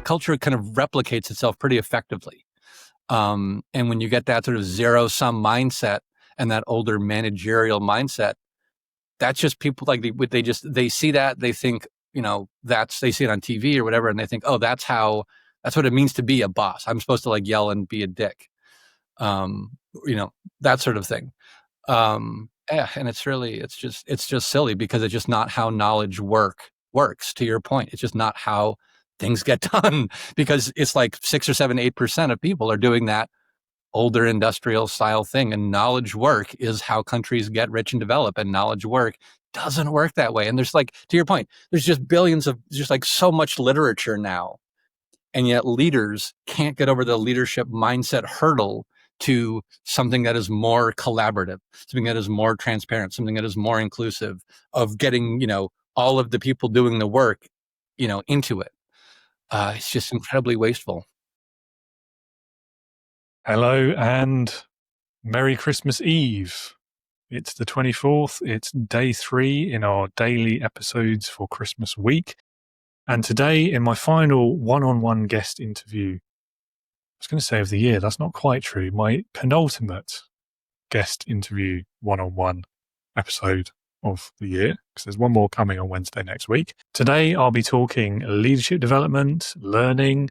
culture kind of replicates itself pretty effectively. And when you get that sort of zero-sum mindset and that older managerial mindset, that's just people like they see that, they think, they see it on TV or whatever, and they think, oh, that's what it means to be a boss. I'm supposed to like yell and be a dick, that sort of thing. And it's just silly, because it's just not how knowledge works. To your point, it's just not how things get done, because it's like 6 or 7, 8% of people are doing that older industrial style thing. And knowledge work is how countries get rich and develop. And knowledge work doesn't work that way. And there's like, to your point, there's just just like so much literature now. And yet leaders can't get over the leadership mindset hurdle to something that is more collaborative, something that is more transparent, something that is more inclusive, of getting, all of the people doing the work, into it. It's just incredibly wasteful. Hello and Merry Christmas Eve. It's the 24th. It's day 3 in our daily episodes for Christmas week. And today, in my final one-on-one guest interview, I was going to say of the year, that's not quite true, my penultimate guest interview one-on-one episode of the year, because there's one more coming on Wednesday next week. Today, I'll be talking leadership development, learning,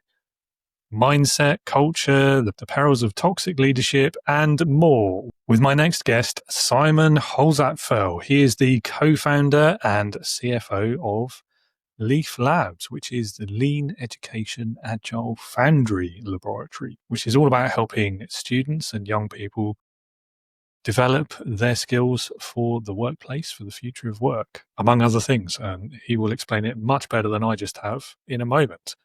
mindset, culture, the perils of toxic leadership, and more with my next guest, Simon Holzapfel. He is the co-founder and CFO of LEAF Labs, which is the Lean Education Agile Foundry Laboratory, which is all about helping students and young people develop their skills for the workplace, for the future of work, among other things. And he will explain it much better than I just have in a moment.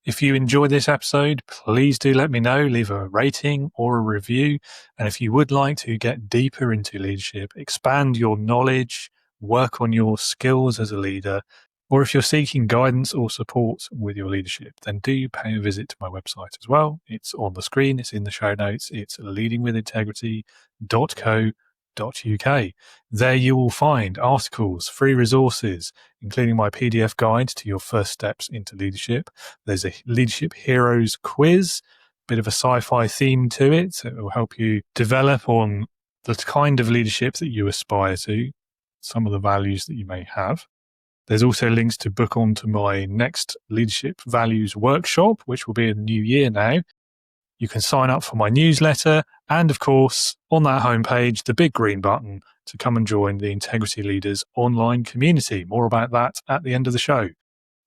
If you enjoy this episode, please do let me know, leave a rating or a review. And if you would like to get deeper into leadership, expand your knowledge, work on your skills as a leader, or if you're seeking guidance or support with your leadership, then do pay a visit to my website as well. It's on the screen, it's in the show notes, it's leadingwithintegrity.co.uk. There you will find articles, free resources, including my PDF guide to your first steps into leadership. There's a Leadership Heroes quiz, bit of a sci-fi theme to it. So it will help you develop on the kind of leadership that you aspire to, some of the values that you may have. There's also links to book onto my next Leadership Values workshop, which will be in the new year now. You can sign up for my newsletter, and of course, on that homepage, the big green button to come and join the Integrity Leaders online community. More about that at the end of the show.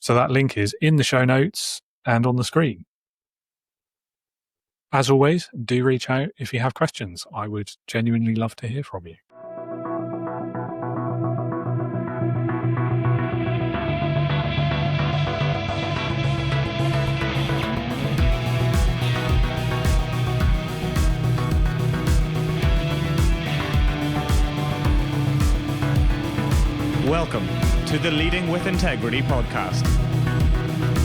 So that link is in the show notes and on the screen. As always, do reach out if you have questions. I would genuinely love to hear from you. Welcome to the Leading with Integrity podcast.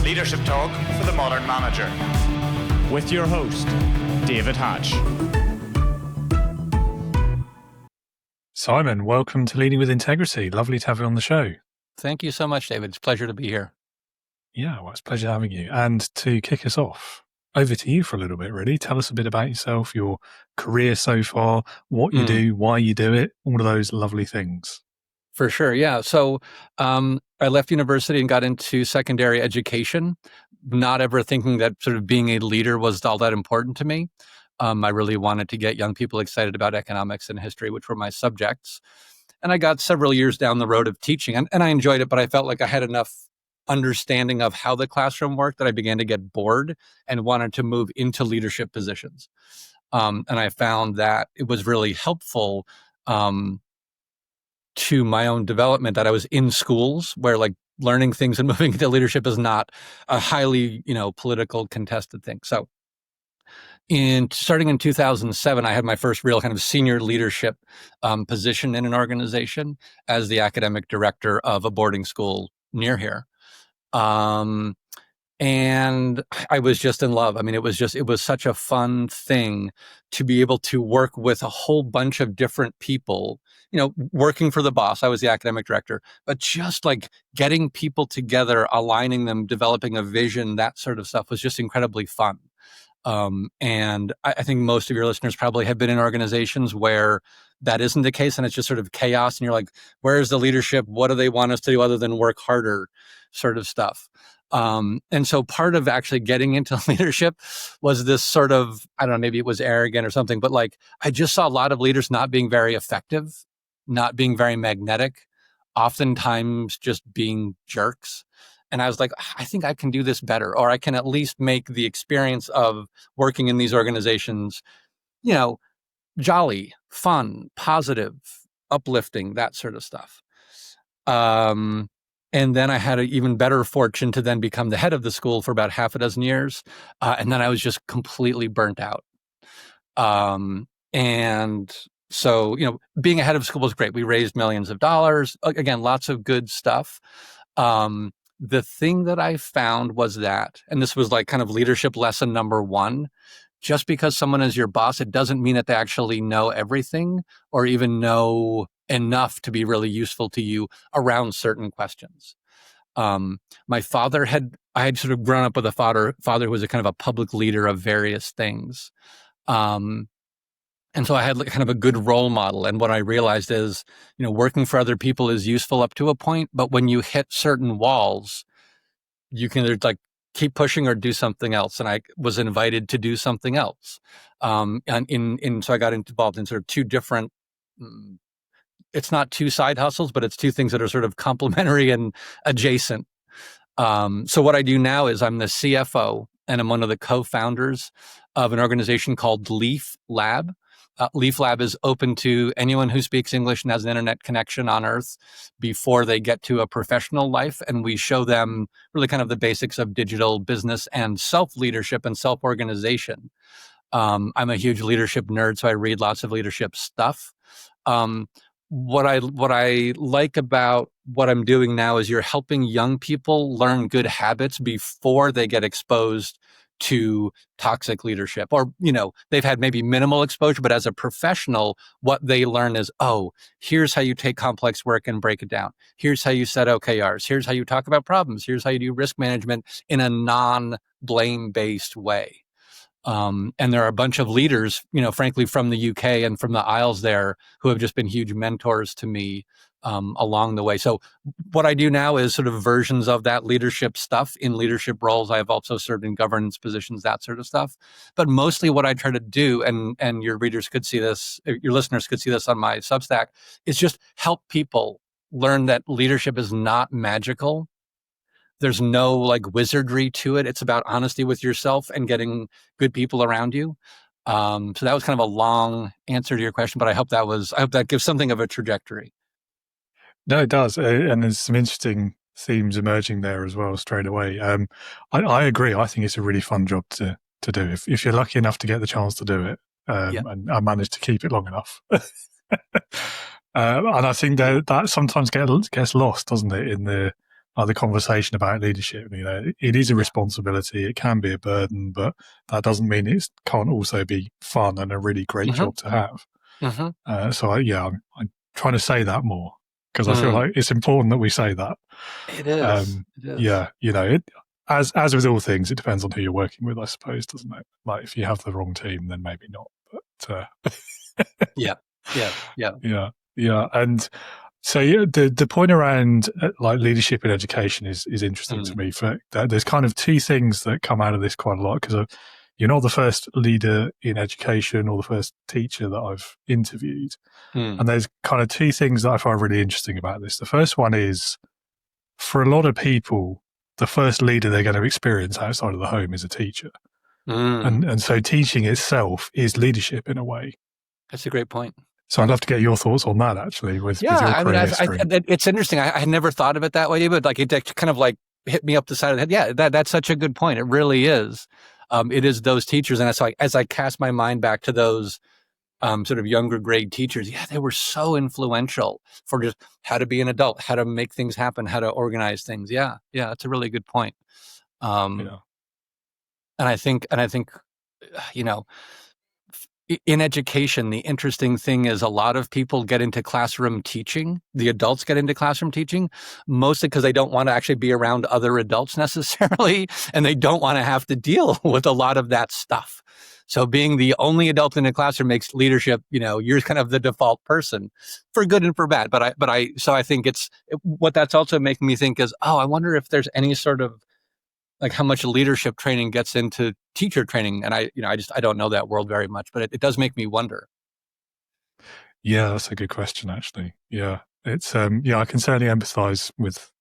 Leadership talk for the modern manager. With your host, David Hatch. Simon, welcome to Leading with Integrity. Lovely to have you on the show. Thank you so much, David. It's a pleasure to be here. Yeah, well, it's a pleasure having you. And to kick us off, over to you for a little bit, really. Tell us a bit about yourself, your career so far, what you do, why you do it, all of those lovely things. For sure, yeah. So I left university and got into secondary education, not ever thinking that sort of being a leader was all that important to me. I really wanted to get young people excited about economics and history, which were my subjects. And I got several years down the road of teaching, and I enjoyed it, but I felt like I had enough understanding of how the classroom worked that I began to get bored and wanted to move into leadership positions. And I found that it was really helpful to my own development that I was in schools where like learning things and moving into leadership is not a highly, political contested thing. So starting in 2007, I had my first real kind of senior leadership position in an organization as the academic director of a boarding school near here. And And I was just in love. I mean, it was such a fun thing to be able to work with a whole bunch of different people, working for the boss. I was the academic director, but just like getting people together, aligning them, developing a vision, that sort of stuff was just incredibly fun. And I think most of your listeners probably have been in organizations where that isn't the case and it's just sort of chaos. And you're like, where's the leadership? What do they want us to do other than work harder, sort of stuff. And so part of actually getting into leadership was this sort of, I don't know, maybe it was arrogant or something, but like I just saw a lot of leaders not being very effective, not being very magnetic, oftentimes just being jerks. And I was like, I think I can do this better, or I can at least make the experience of working in these organizations, jolly, fun, positive, uplifting, that sort of stuff. And then I had an even better fortune to then become the head of the school for about half a dozen years. And then I was just completely burnt out. And so, being a head of school was great. We raised millions of dollars. Again, lots of good stuff. The thing that I found was that, and this was like kind of leadership lesson number one, just because someone is your boss, it doesn't mean that they actually know everything or even know enough to be really useful to you around certain questions. My father I had sort of grown up with a father who was a kind of a public leader of various things. And so I had kind of a good role model. And what I realized is, working for other people is useful up to a point, but when you hit certain walls, you can either like keep pushing or do something else. And I was invited to do something else. So I got involved in sort of two different, it's not two side hustles, but it's two things that are sort of complementary and adjacent. So what I do now is I'm the CFO and I'm one of the co-founders of an organization called LEAF Lab. LEAF Lab is open to anyone who speaks English and has an internet connection on Earth before they get to a professional life. And we show them really kind of the basics of digital business and self-leadership and self-organization. I'm a huge leadership nerd, so I read lots of leadership stuff. What I like about what I'm doing now is you're helping young people learn good habits before they get exposed to toxic leadership, or, they've had maybe minimal exposure, but as a professional, what they learn is, here's how you take complex work and break it down. Here's how you set OKRs. Here's how you talk about problems. Here's how you do risk management in a non-blame based way. And there are a bunch of leaders, frankly, from the UK and from the Isles there who have just been huge mentors to me along the way. So what I do now is sort of versions of that leadership stuff in leadership roles. I have also served in governance positions, that sort of stuff. But mostly what I try to do, and your readers could see this, your listeners could see this on my Substack, is just help people learn that leadership is not magical. There's no like wizardry to it. It's about honesty with yourself and getting good people around you. So that was kind of a long answer to your question, but I hope that gives something of a trajectory. No, it does. And there's some interesting themes emerging there as well straight away. I agree. I think it's a really fun job to do. If you're lucky enough to get the chance to do it, and I managed to keep it long enough. And I think that sometimes gets lost, doesn't it, in the conversation about leadership. It is a responsibility. It can be a burden, but that doesn't mean it can't also be fun and a really great job to have. So I'm trying to say that more, because I feel like it's important that we say that. It is. Yeah, as with all things, it depends on who you're working with, I suppose, doesn't it? Like if you have the wrong team, then maybe not. But yeah. And so the point around like leadership in education is interesting to me. There's kind of two things that come out of this quite a lot, because you're not the first leader in education or the first teacher that I've interviewed. And there's kind of two things that I find really interesting about this. The first one is, for a lot of people, the first leader they're going to experience outside of the home is a teacher. And so teaching itself is leadership in a way. That's a great point. So I'd love to get your thoughts on that, actually, with your career history. It's interesting. I had never thought of it that way, but like it kind of like hit me up the side of the head. Yeah, that's such a good point. It really is. It is those teachers. And so as I cast my mind back to those sort of younger grade teachers, they were so influential for just how to be an adult, how to make things happen, how to organize things. Yeah, that's a really good point. Yeah. And I think, you know, in education, the interesting thing is a lot of people get into classroom teaching. The adults get into classroom teaching, mostly because they don't want to actually be around other adults necessarily, and they don't want to have to deal with a lot of that stuff. So being the only adult in a classroom makes leadership, you're kind of the default person for good and for bad. So I think what that's also making me think is, I wonder if there's any sort of like how much leadership training gets into teacher training. And I don't know that world very much, but it does make me wonder. Yeah, that's a good question, actually. Yeah. It's, I can certainly empathize with,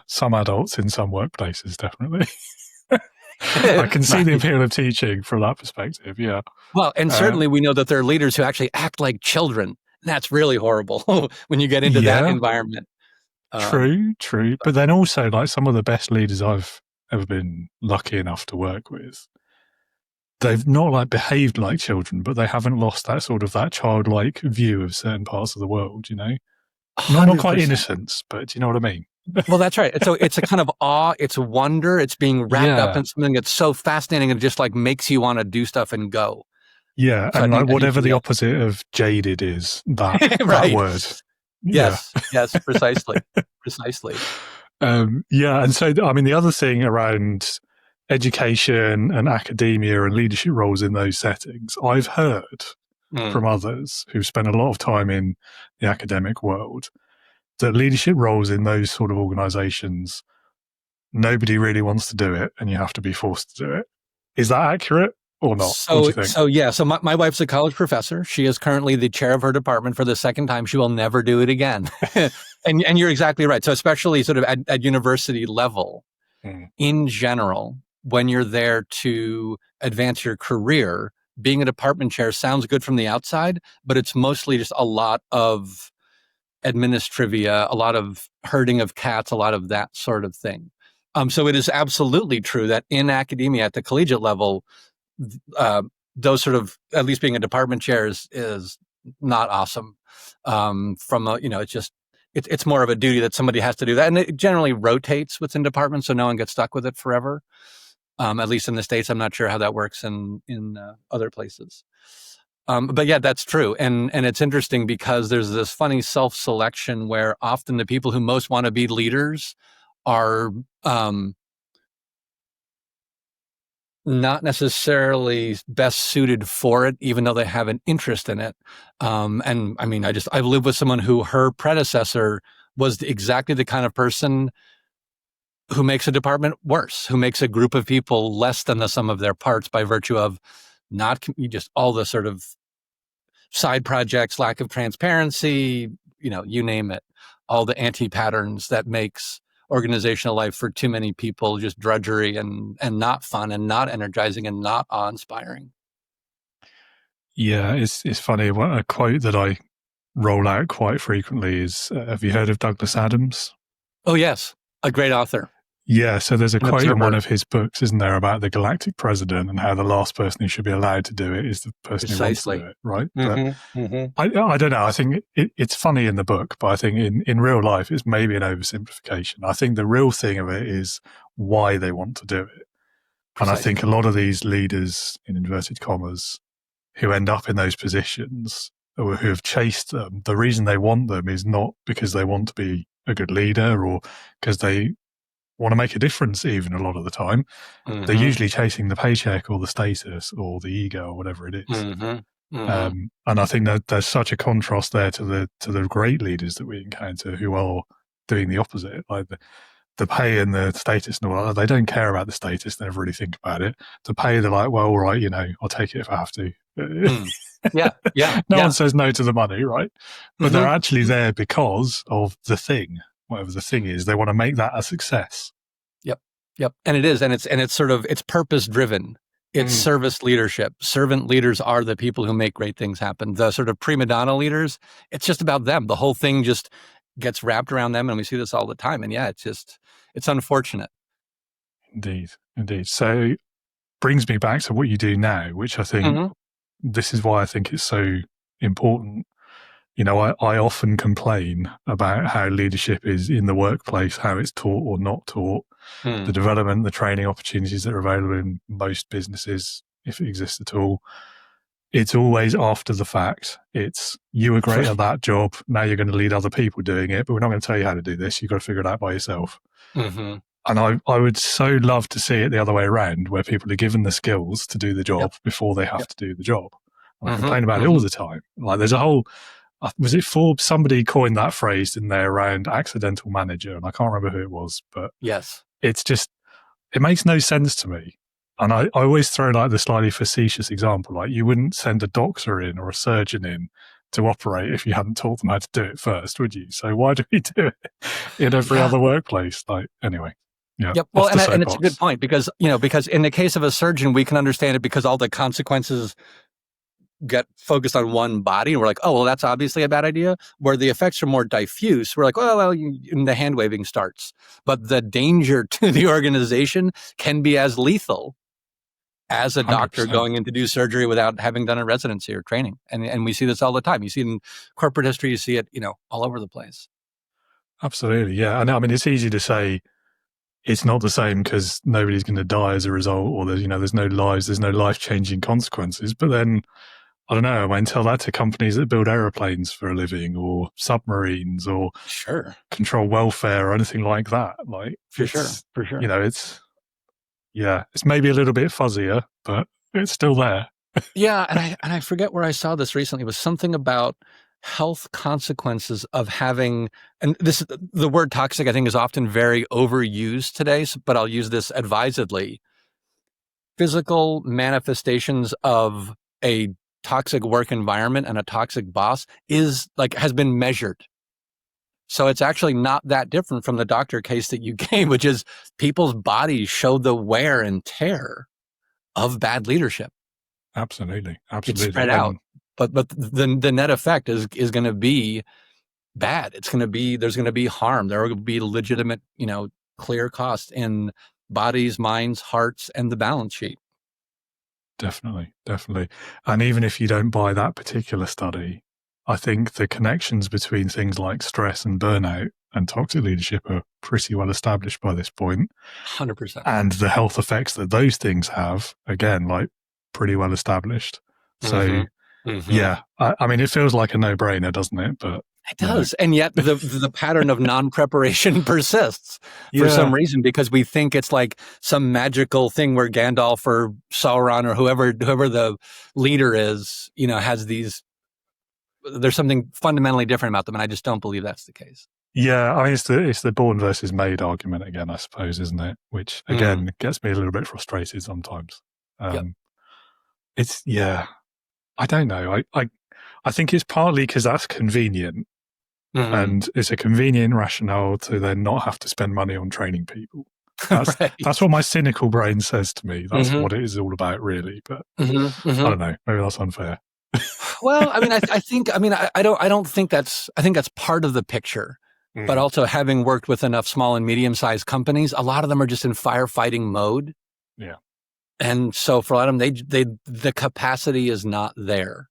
some adults in some workplaces, definitely. I can see the appeal of teaching from that perspective. Yeah. Well, and certainly we know that there are leaders who actually act like children. And that's really horrible when you get into that environment. True. But then also, like, some of the best leaders I've ever been lucky enough to work with, they've not like behaved like children, but they haven't lost that childlike view of certain parts of the world, Not quite 100%. innocence, but do you know what I mean? Well, that's right. So it's a kind of awe, it's wonder, it's being wrapped up in something that's so fascinating and just like makes you want to do stuff and go. Yeah, so and like whatever the opposite of jaded is, that right. That word. Yes, precisely. And so, I mean, the other thing around education and academia and leadership roles in those settings, I've heard from others who've spent a lot of time in the academic world that leadership roles in those sort of organizations, nobody really wants to do it and you have to be forced to do it. Is that accurate or not? So, what do you think? So my wife's a college professor. She is currently the chair of her department for the second time. She will never do it again. and you're exactly right. So especially sort of at university level, in general, when you're there to advance your career, being a department chair sounds good from the outside, but it's mostly just a lot of administrivia, a lot of herding of cats, a lot of that sort of thing. So it is absolutely true that in academia at the collegiate level, those sort of, at least being a department chair is not awesome. It's more of a duty that somebody has to do that. And it generally rotates within departments, so no one gets stuck with it forever. At least in the States, I'm not sure how that works in other places. But yeah, that's true. And it's interesting because there's this funny self-selection where often the people who most want to be leaders are not necessarily best suited for it, even though they have an interest in it. And I mean, I've lived with someone who her predecessor was exactly the kind of person who makes a department worse, who makes a group of people less than the sum of their parts by virtue of just all the sort of side projects, lack of transparency, you name it, all the anti-patterns that makes organizational life for too many people just drudgery and not fun and not energizing and not awe-inspiring. Yeah, it's funny. A quote that I roll out quite frequently is, have you heard of Douglas Adams? Oh, yes. A great author. Yeah, so there's a quote in one of his books, isn't there, about the galactic president and how the last person who should be allowed to do it is the person who wants to do it, right? I don't know. I think it's funny in the book, but I think in real life, it's maybe an oversimplification. I think the real thing of it is why they want to do it. And I think a lot of these leaders, in inverted commas, who end up in those positions or who have chased them, the reason they want them is not because they want to be a good leader or because they want to make a difference even a lot of the time. They're usually chasing the paycheck or the status or the ego or whatever it is. And I think that there's such a contrast there to the great leaders that we encounter who are doing the opposite. Like the pay and the status and all that, they don't care about the status. They never really think about it. The pay, they're like, well, all right, I'll take it if I have to. No one says no to the money, right? But they're actually there because of the thing. Whatever the thing is, they want to make that a success. Yep. And it is. And it's purpose driven. It's service leadership. Servant leaders are the people who make great things happen. The sort of prima donna leaders, it's just about them. The whole thing just gets wrapped around them. And we see this all the time. And yeah, it's unfortunate. Indeed. So brings me back to what you do now, which I think this is why I think it's so important I often complain about how leadership is in the workplace, how it's taught or not taught, the development, the training opportunities that are available in most businesses, if it exists at all. It's always after the fact. It's, you were great at that job, now you're going to lead other people doing it, but we're not going to tell you how to do this. You've got to figure it out by yourself. Mm-hmm. And I would so love to see it the other way around, where people are given the skills to do the job before they have to do the job. I complain about it all the time. Like, there's a whole, was it Forbes? Somebody coined that phrase in there around accidental manager, and I can't remember who it was, but Yes, it's just, it makes no sense to me. And I always throw like the slightly facetious example, like you wouldn't send a doctor in or a surgeon in to operate if you hadn't taught them how to do it first, would you? So why do we do it in every other workplace? Like, anyway. Yeah. Yep. Well, and it's a good point, because, because in the case of a surgeon, we can understand it because all the consequences get focused on one body, and we're like, oh, well, that's obviously a bad idea. Where the effects are more diffuse, we're like, and the hand waving starts. But the danger to the organization can be as lethal as a doctor 100%. going in to do surgery without having done a residency or training. And we see this all the time. You see it in corporate history, you see it, all over the place. Absolutely. Yeah. And I mean, it's easy to say it's not the same because nobody's going to die as a result, or there's no lives, there's no life-changing consequences. But then, I don't know, I mean, tell that to companies that build aeroplanes for a living, or submarines, or control welfare, or anything like that. Like, for sure. It's maybe a little bit fuzzier, but it's still there. Yeah, and I forget where I saw this recently. It was something about health consequences of having, and the word toxic, I think, is often very overused today, but I'll use this advisedly. Physical manifestations of a toxic work environment and a toxic boss has been measured. So it's actually not that different from the doctor case that you gave, which is people's bodies show the wear and tear of bad leadership. Absolutely. It's spread out, but the net effect is going to be bad. There's going to be harm. There will be legitimate, clear costs in bodies, minds, hearts, and the balance sheet. Definitely. And even if you don't buy that particular study, I think the connections between things like stress and burnout and toxic leadership are pretty well established by this point. 100%. And the health effects that those things have, again, like, pretty well established. So, yeah, I mean, it feels like a no-brainer, doesn't it? But it does. And yet the pattern of non-preparation persists for some reason, because we think it's like some magical thing where Gandalf or Sauron or whoever the leader is, has these, there's something fundamentally different about them. And I just don't believe that's the case. Yeah. I mean, it's the born versus made argument again, I suppose, isn't it? Which again gets me a little bit frustrated sometimes. I don't know. I think it's partly because that's convenient. And it's a convenient rationale to then not have to spend money on training people. That's what my cynical brain says to me. That's what it is all about, really. But I don't know. Maybe that's unfair. Well, I mean, I don't think that's. I think that's part of the picture. But also, having worked with enough small and medium-sized companies, a lot of them are just in firefighting mode. Yeah. And so for a lot of them, the capacity is not there,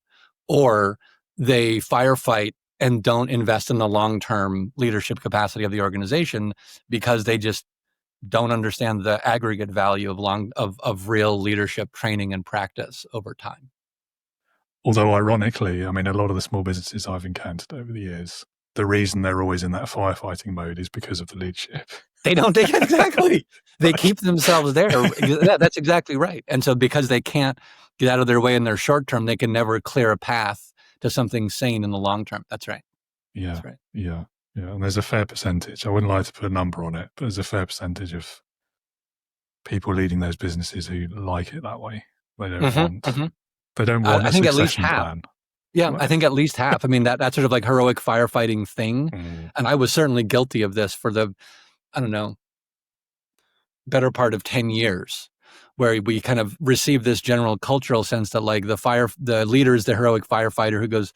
or they firefight and don't invest in the long-term leadership capacity of the organization because they just don't understand the aggregate value of real leadership training and practice over time. Although ironically, I mean, a lot of the small businesses I've encountered over the years, the reason they're always in that firefighting mode is because of the leadership. Exactly. They keep themselves there. That's exactly right. And so because they can't get out of their way in their short term, they can never clear a path to something sane in the long term. That's right. Yeah. That's right. Yeah. And there's a fair percentage. I wouldn't like to put a number on it, but there's a fair percentage of people leading those businesses who like it that way. They don't want. They don't want. I think at least half. Plan. Yeah, I think at least half. I mean, that sort of like heroic firefighting thing. And I was certainly guilty of this for the, I don't know, better part of 10 years, where we kind of received this general cultural sense that like the leader is the heroic firefighter who goes,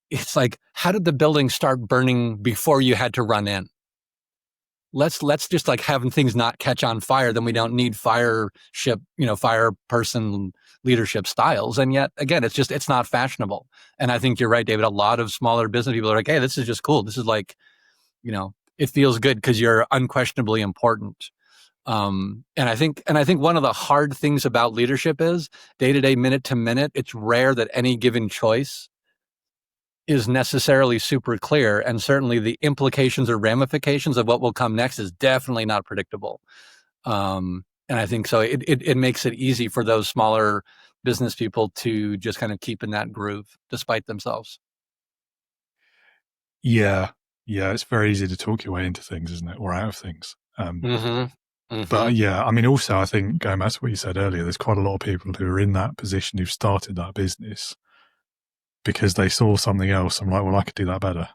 it's like, how did the building start burning before you had to run in? let's just like having things not catch on fire. Then we don't need fire person leadership styles. And yet again, it's not fashionable. And I think you're right, David. A lot of smaller business people are like, hey, this is just cool. This is like, it feels good because you're unquestionably important. And I think one of the hard things about leadership is day to day, minute to minute. It's rare that any given choice is necessarily super clear, and certainly the implications or ramifications of what will come next is definitely not predictable. And I think so. It makes it easy for those smaller business people to just kind of keep in that groove despite themselves. Yeah, it's very easy to talk your way into things, isn't it, or out of things. But yeah, I mean, also I think going back to what you said earlier, there's quite a lot of people who are in that position who've started that business because they saw something else. I'm like, well, I could do that better.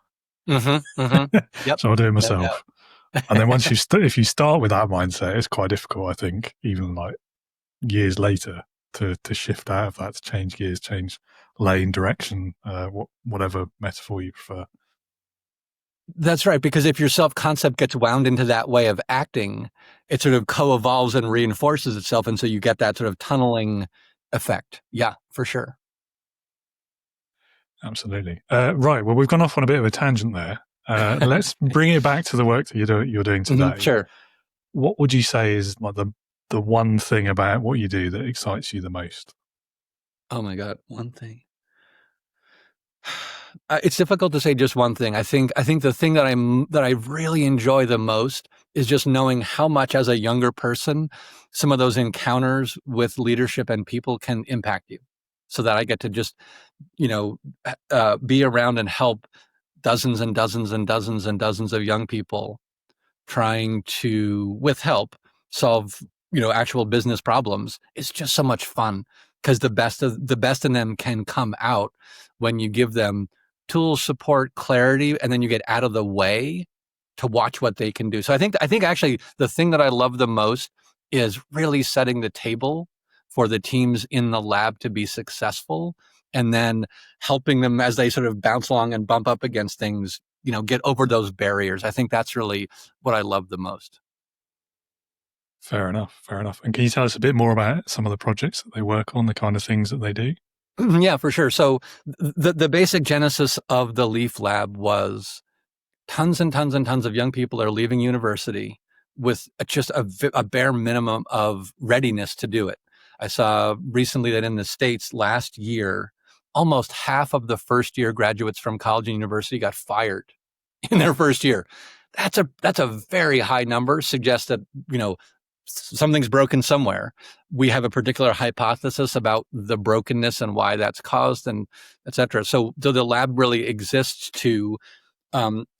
Yep. So I'll do it myself. Yep. And then once if you start with that mindset, it's quite difficult, I think, even like years later to shift out of that, to change gears, change lane, direction, whatever metaphor you prefer. That's right, because if your self-concept gets wound into that way of acting, it sort of co-evolves and reinforces itself, and so you get that sort of tunneling effect. Yeah, for sure. Absolutely. Right. Well, we've gone off on a bit of a tangent there. Let's bring it back to the work that you're doing today. Sure. What would you say is like the one thing about what you do that excites you the most? Oh my God, one thing. It's difficult to say just one thing. I think the thing that I really enjoy the most is just knowing how much as a younger person, some of those encounters with leadership and people can impact you, so that I get to just, be around and help dozens and dozens and dozens and dozens of young people trying to, with help, solve, actual business problems. It's just so much fun because the best in them can come out when you give them tools, support, clarity, and then you get out of the way to watch what they can do. So I think actually the thing that I love the most is really setting the table for the teams in the lab to be successful, and then helping them as they sort of bounce along and bump up against things, get over those barriers. I think that's really what I love the most. Fair enough. And can you tell us a bit more about some of the projects that they work on, the kind of things that they do? Yeah, for sure. So the basic genesis of the LEAF Lab was tons and tons and tons of young people are leaving university with just a bare minimum of readiness to do it. I saw recently that in the States last year, almost half of the first year graduates from college and university got fired in their first year. That's a very high number. Suggests that, something's broken somewhere. We have a particular hypothesis about the brokenness and why that's caused, and et cetera. So the lab really exists to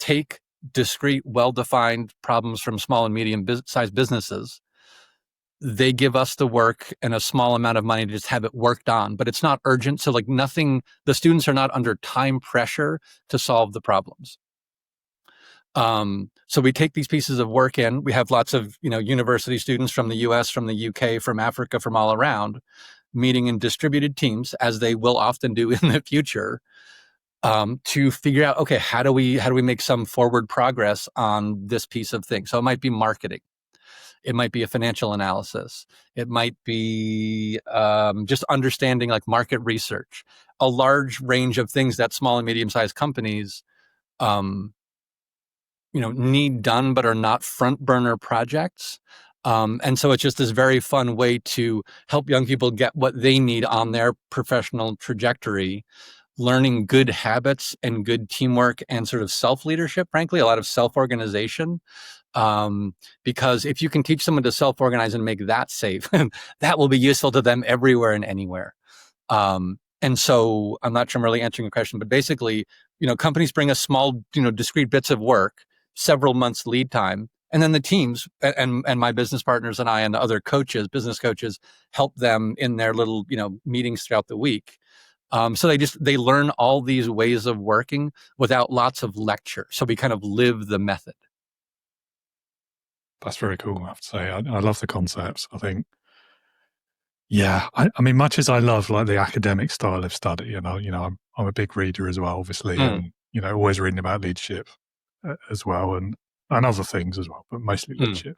take discrete, well-defined problems from small and medium-sized businesses. They give us the work and a small amount of money to just have it worked on, but it's not urgent. So like nothing, the students are not under time pressure to solve the problems. So we take these pieces of work in. We have lots of, university students from the US, from the UK, from Africa, from all around, meeting in distributed teams, as they will often do in the future, to figure out, okay, how do we make some forward progress on this piece of thing? So it might be marketing. It might be a financial analysis. It might be just understanding like market research, a large range of things that small and medium-sized companies need done, but are not front burner projects. And so it's just this very fun way to help young people get what they need on their professional trajectory, learning good habits and good teamwork and sort of self-leadership, frankly, a lot of self-organization. Because if you can teach someone to self-organize and make that safe, that will be useful to them everywhere and anywhere. And so I'm not sure I'm really answering your question, but basically, companies bring us small, discrete bits of work, several months lead time. And then the teams and my business partners and I and the other business coaches, help them in their little, meetings throughout the week. So they learn all these ways of working without lots of lecture. So we kind of live the method. That's very cool, I have to say. I love the concepts. I think, yeah, I mean, much as I love like the academic style of study, I'm a big reader as well, obviously, and, always reading about leadership as well. And and other things as well, but mostly leadership.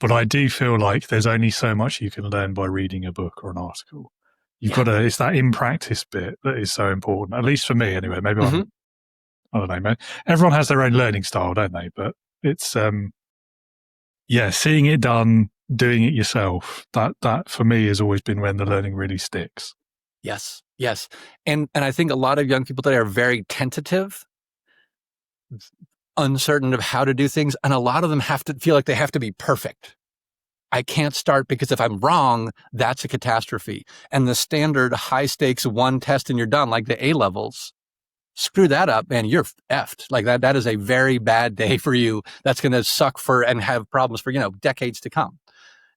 But I do feel like there's only so much you can learn by reading a book or an article. You've got to, it's that in practice bit that is so important, at least for me anyway. Maybe I don't know, man. Everyone has their own learning style, don't they? But it's, seeing it done, doing it yourself, that for me has always been when the learning really sticks. Yes. And I think a lot of young people today are very tentative, uncertain of how to do things. And a lot of them have to feel like they have to be perfect. I can't start because if I'm wrong, that's a catastrophe. And the standard high stakes one test and you're done, like the A levels, screw that up, man, you're effed. Like that is a very bad day for you. That's going to suck for and have problems for, decades to come.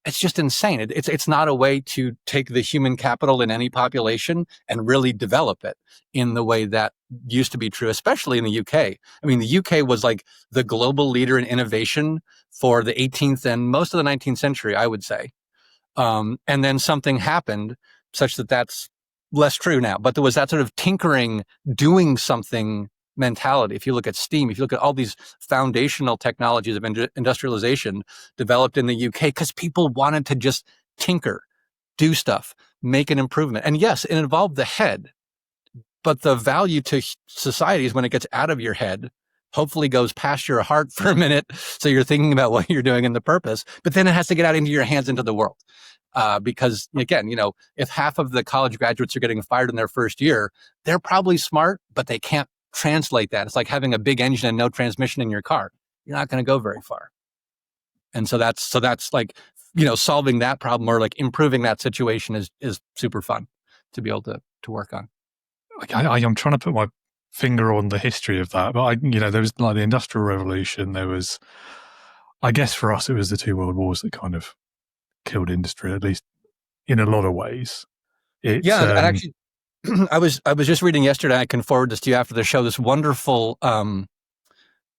It's just insane. It's not a way to take the human capital in any population and really develop it in the way that used to be true, especially in the UK. I mean, the UK was like the global leader in innovation for the 18th and most of the 19th century, I would say. And then something happened such that that's less true now. But there was that sort of tinkering, doing something mentality. If you look at steam, if you look at all these foundational technologies of industrialization developed in the UK, because people wanted to just tinker, do stuff, make an improvement. And yes, it involved the head, but the value to society is when it gets out of your head, hopefully goes past your heart for a minute. So you're thinking about what you're doing and the purpose, but then it has to get out into your hands, into the world. Because again, if half of the college graduates are getting fired in their first year, they're probably smart, but they can't translate that. It's like having a big engine and no transmission in your car. You're not going to go very far. And so that's like, solving that problem or like improving that situation is super fun to be able to work on. I'm trying to put my finger on the history of that, but there was like the Industrial Revolution. There was, I guess for us, it was the two world wars that kind of killed industry, at least in a lot of ways. And actually, I was just reading yesterday, I can forward this to you after the show, this wonderful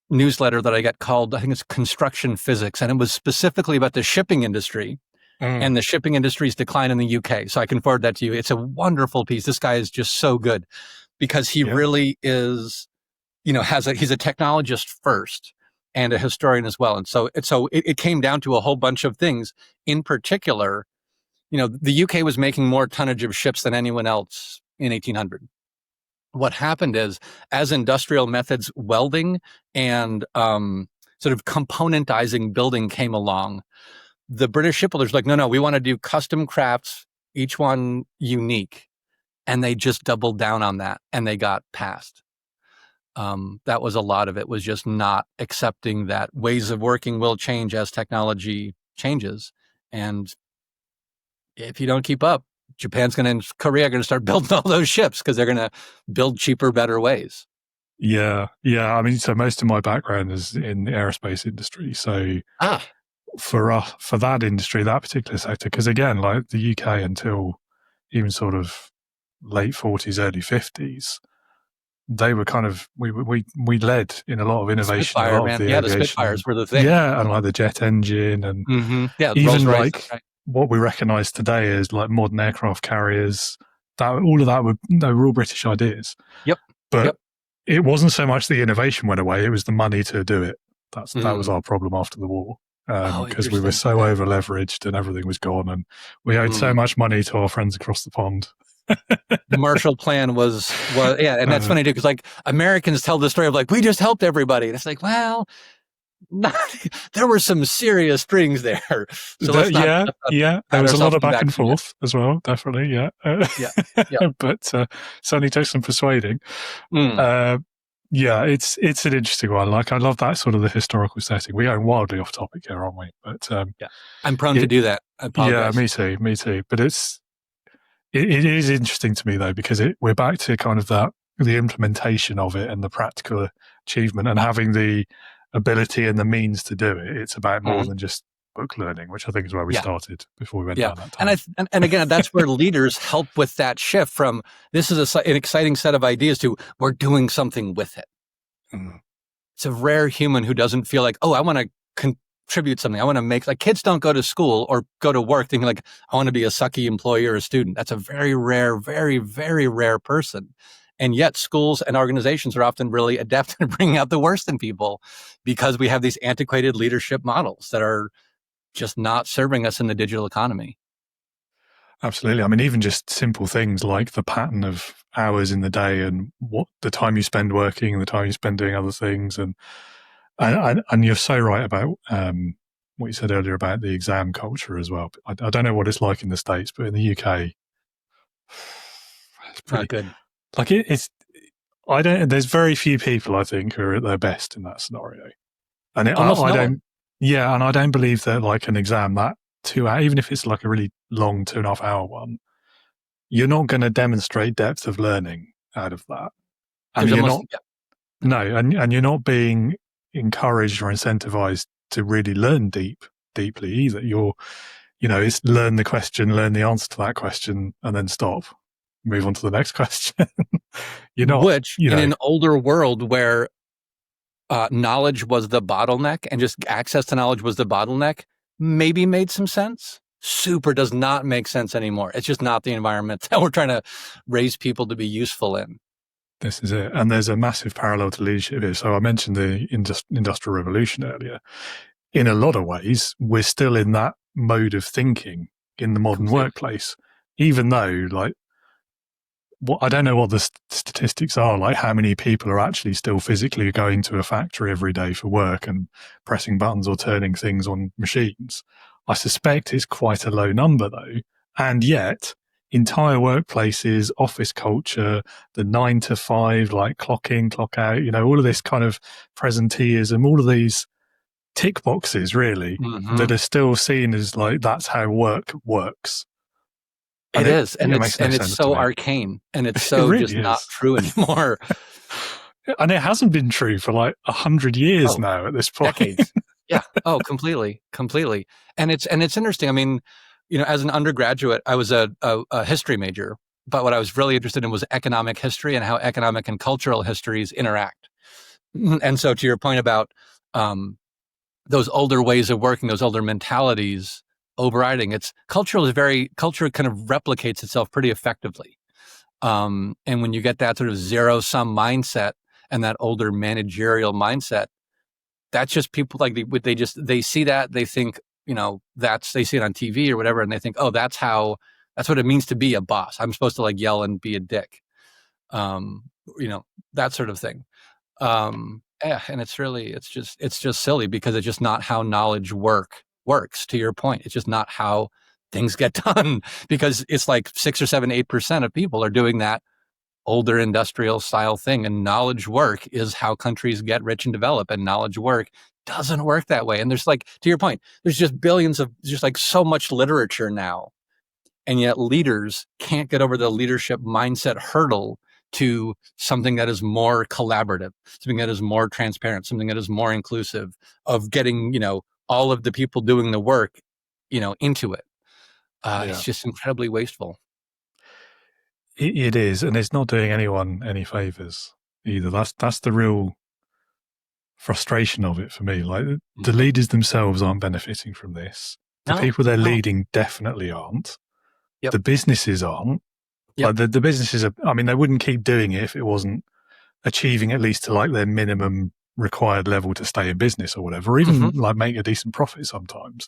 newsletter that I got called, I think it's Construction Physics, and it was specifically about the shipping industry and the shipping industry's decline in the UK. So I can forward that to you. It's a wonderful piece. This guy is just so good because he really is, he's a technologist first and a historian as well. And so it came down to a whole bunch of things. In particular, the UK was making more tonnage of ships than anyone else in 1800. What happened is, as industrial methods, welding and sort of componentizing building came along, the British shipbuilders were like, no, we want to do custom crafts, each one unique. And they just doubled down on that and they got passed. That was a lot of it, was just not accepting that ways of working will change as technology changes. And if you don't keep up, Japan's and Korea are going to start building all those ships because they're going to build cheaper, better ways. Yeah. I mean, so most of my background is in the aerospace industry. So for that industry, that particular sector, because again, like the UK until even sort of late 40s, early 50s, they were kind of, we led in a lot of innovation. Spitfire, a lot of the the Spitfires were the thing. Yeah, and like the jet engine and even Rolls-Royce, like what we recognize today as like modern aircraft carriers, all of that they were all British ideas. Yep. But it wasn't so much the innovation went away, it was the money to do it. That was our problem after the war. Because we were so over leveraged and everything was gone and we owed so much money to our friends across the pond. The Marshall Plan was and that's funny too, because like Americans tell the story of like, we just helped everybody. And it's like, well, there were some serious strings there. So there was a lot of back and forth as well, definitely. But certainly took some persuading. It's an interesting one. Like I love that sort of the historical setting. We're going wildly off topic here, aren't we? But I'm prone to do that. I apologize. Yeah, me too. But it is interesting to me though, because we're back to kind of the implementation of it and the practical achievement and having the ability and the means to do it. It's about more than just book learning, which I think is where we started before we went down that time. And again, that's where leaders help with that shift from this is an exciting set of ideas to we're doing something with it. It's a rare human who doesn't feel like, I want to contribute something. I want to make, like, kids don't go to school or go to work thinking like, I want to be a sucky employee or a student. That's a very rare, very, very rare person. And yet schools and organizations are often really adept at bringing out the worst in people because we have these antiquated leadership models that are just not serving us in the digital economy. Absolutely. I mean, even just simple things like the pattern of hours in the day and what the time you spend working and the time you spend doing other things. And you're so right about what you said earlier about the exam culture as well. I don't know what it's like in the States, but in the UK, it's pretty Not good. like there's very few people I think who are at their best in that scenario. And Almost I no don't, one. yeah. And I don't believe that like an exam, that 2 hour, even if it's like a really long 2.5 hour one, you're not going to demonstrate depth of learning out of that. And There's you're almost not, no, and you're not being encouraged or incentivized to really learn deeply either. It's learn the question, learn the answer to that question, and then stop, move on to the next question. You're not, which in an older world where knowledge was the bottleneck and just access to knowledge was the bottleneck, maybe made some sense. Super does not make sense anymore. It's just not the environment that we're trying to raise people to be useful in. This is it. And there's a massive parallel to leadership here. So I mentioned the Industrial Revolution earlier. In a lot of ways, we're still in that mode of thinking in the modern workplace, even though I don't know what the statistics are, like how many people are actually still physically going to a factory every day for work and pressing buttons or turning things on machines. I suspect it's quite a low number though. And yet entire workplaces, office culture, the 9 to 5, like clock in, clock out, all of this kind of presenteeism, all of these tick boxes really that are still seen as like, that's how work works. It is. And makes no it's sense so to me. arcane and it's so really just not true anymore. And it hasn't been true for like 100 years now at this point. Decades. Yeah. Oh, completely. And it's interesting. I mean, as an undergraduate, I was a history major, but what I was really interested in was economic history and how economic and cultural histories interact. And so to your point about those older ways of working, those older mentalities overriding, culture kind of replicates itself pretty effectively. And when you get that sort of zero sum mindset and that older managerial mindset, that's just people like they see that, they think, they see it on TV or whatever, and they think, oh, that's what it means to be a boss. I'm supposed to like yell and be a dick. That sort of thing. And it's just silly because it's just not how knowledge works, to your point. It's just not how things get done, because it's like 6 or 7, 8% of people are doing that older industrial style thing. And knowledge work is how countries get rich and develop. And knowledge work doesn't work that way. And there's like, to your point, there's just just like so much literature now. And yet leaders can't get over the leadership mindset hurdle to something that is more collaborative, something that is more transparent, something that is more inclusive, of getting, all of the people doing the work, into it. It's just incredibly wasteful. It is, and it's not doing anyone any favors either. That's the real frustration of it for me. Like the leaders themselves aren't benefiting from this. The people they're leading definitely aren't. Yep. The businesses aren't. Yep. Like the businesses are, I mean, they wouldn't keep doing it if it wasn't achieving at least to like their minimum required level to stay in business or whatever, or even like make a decent profit sometimes.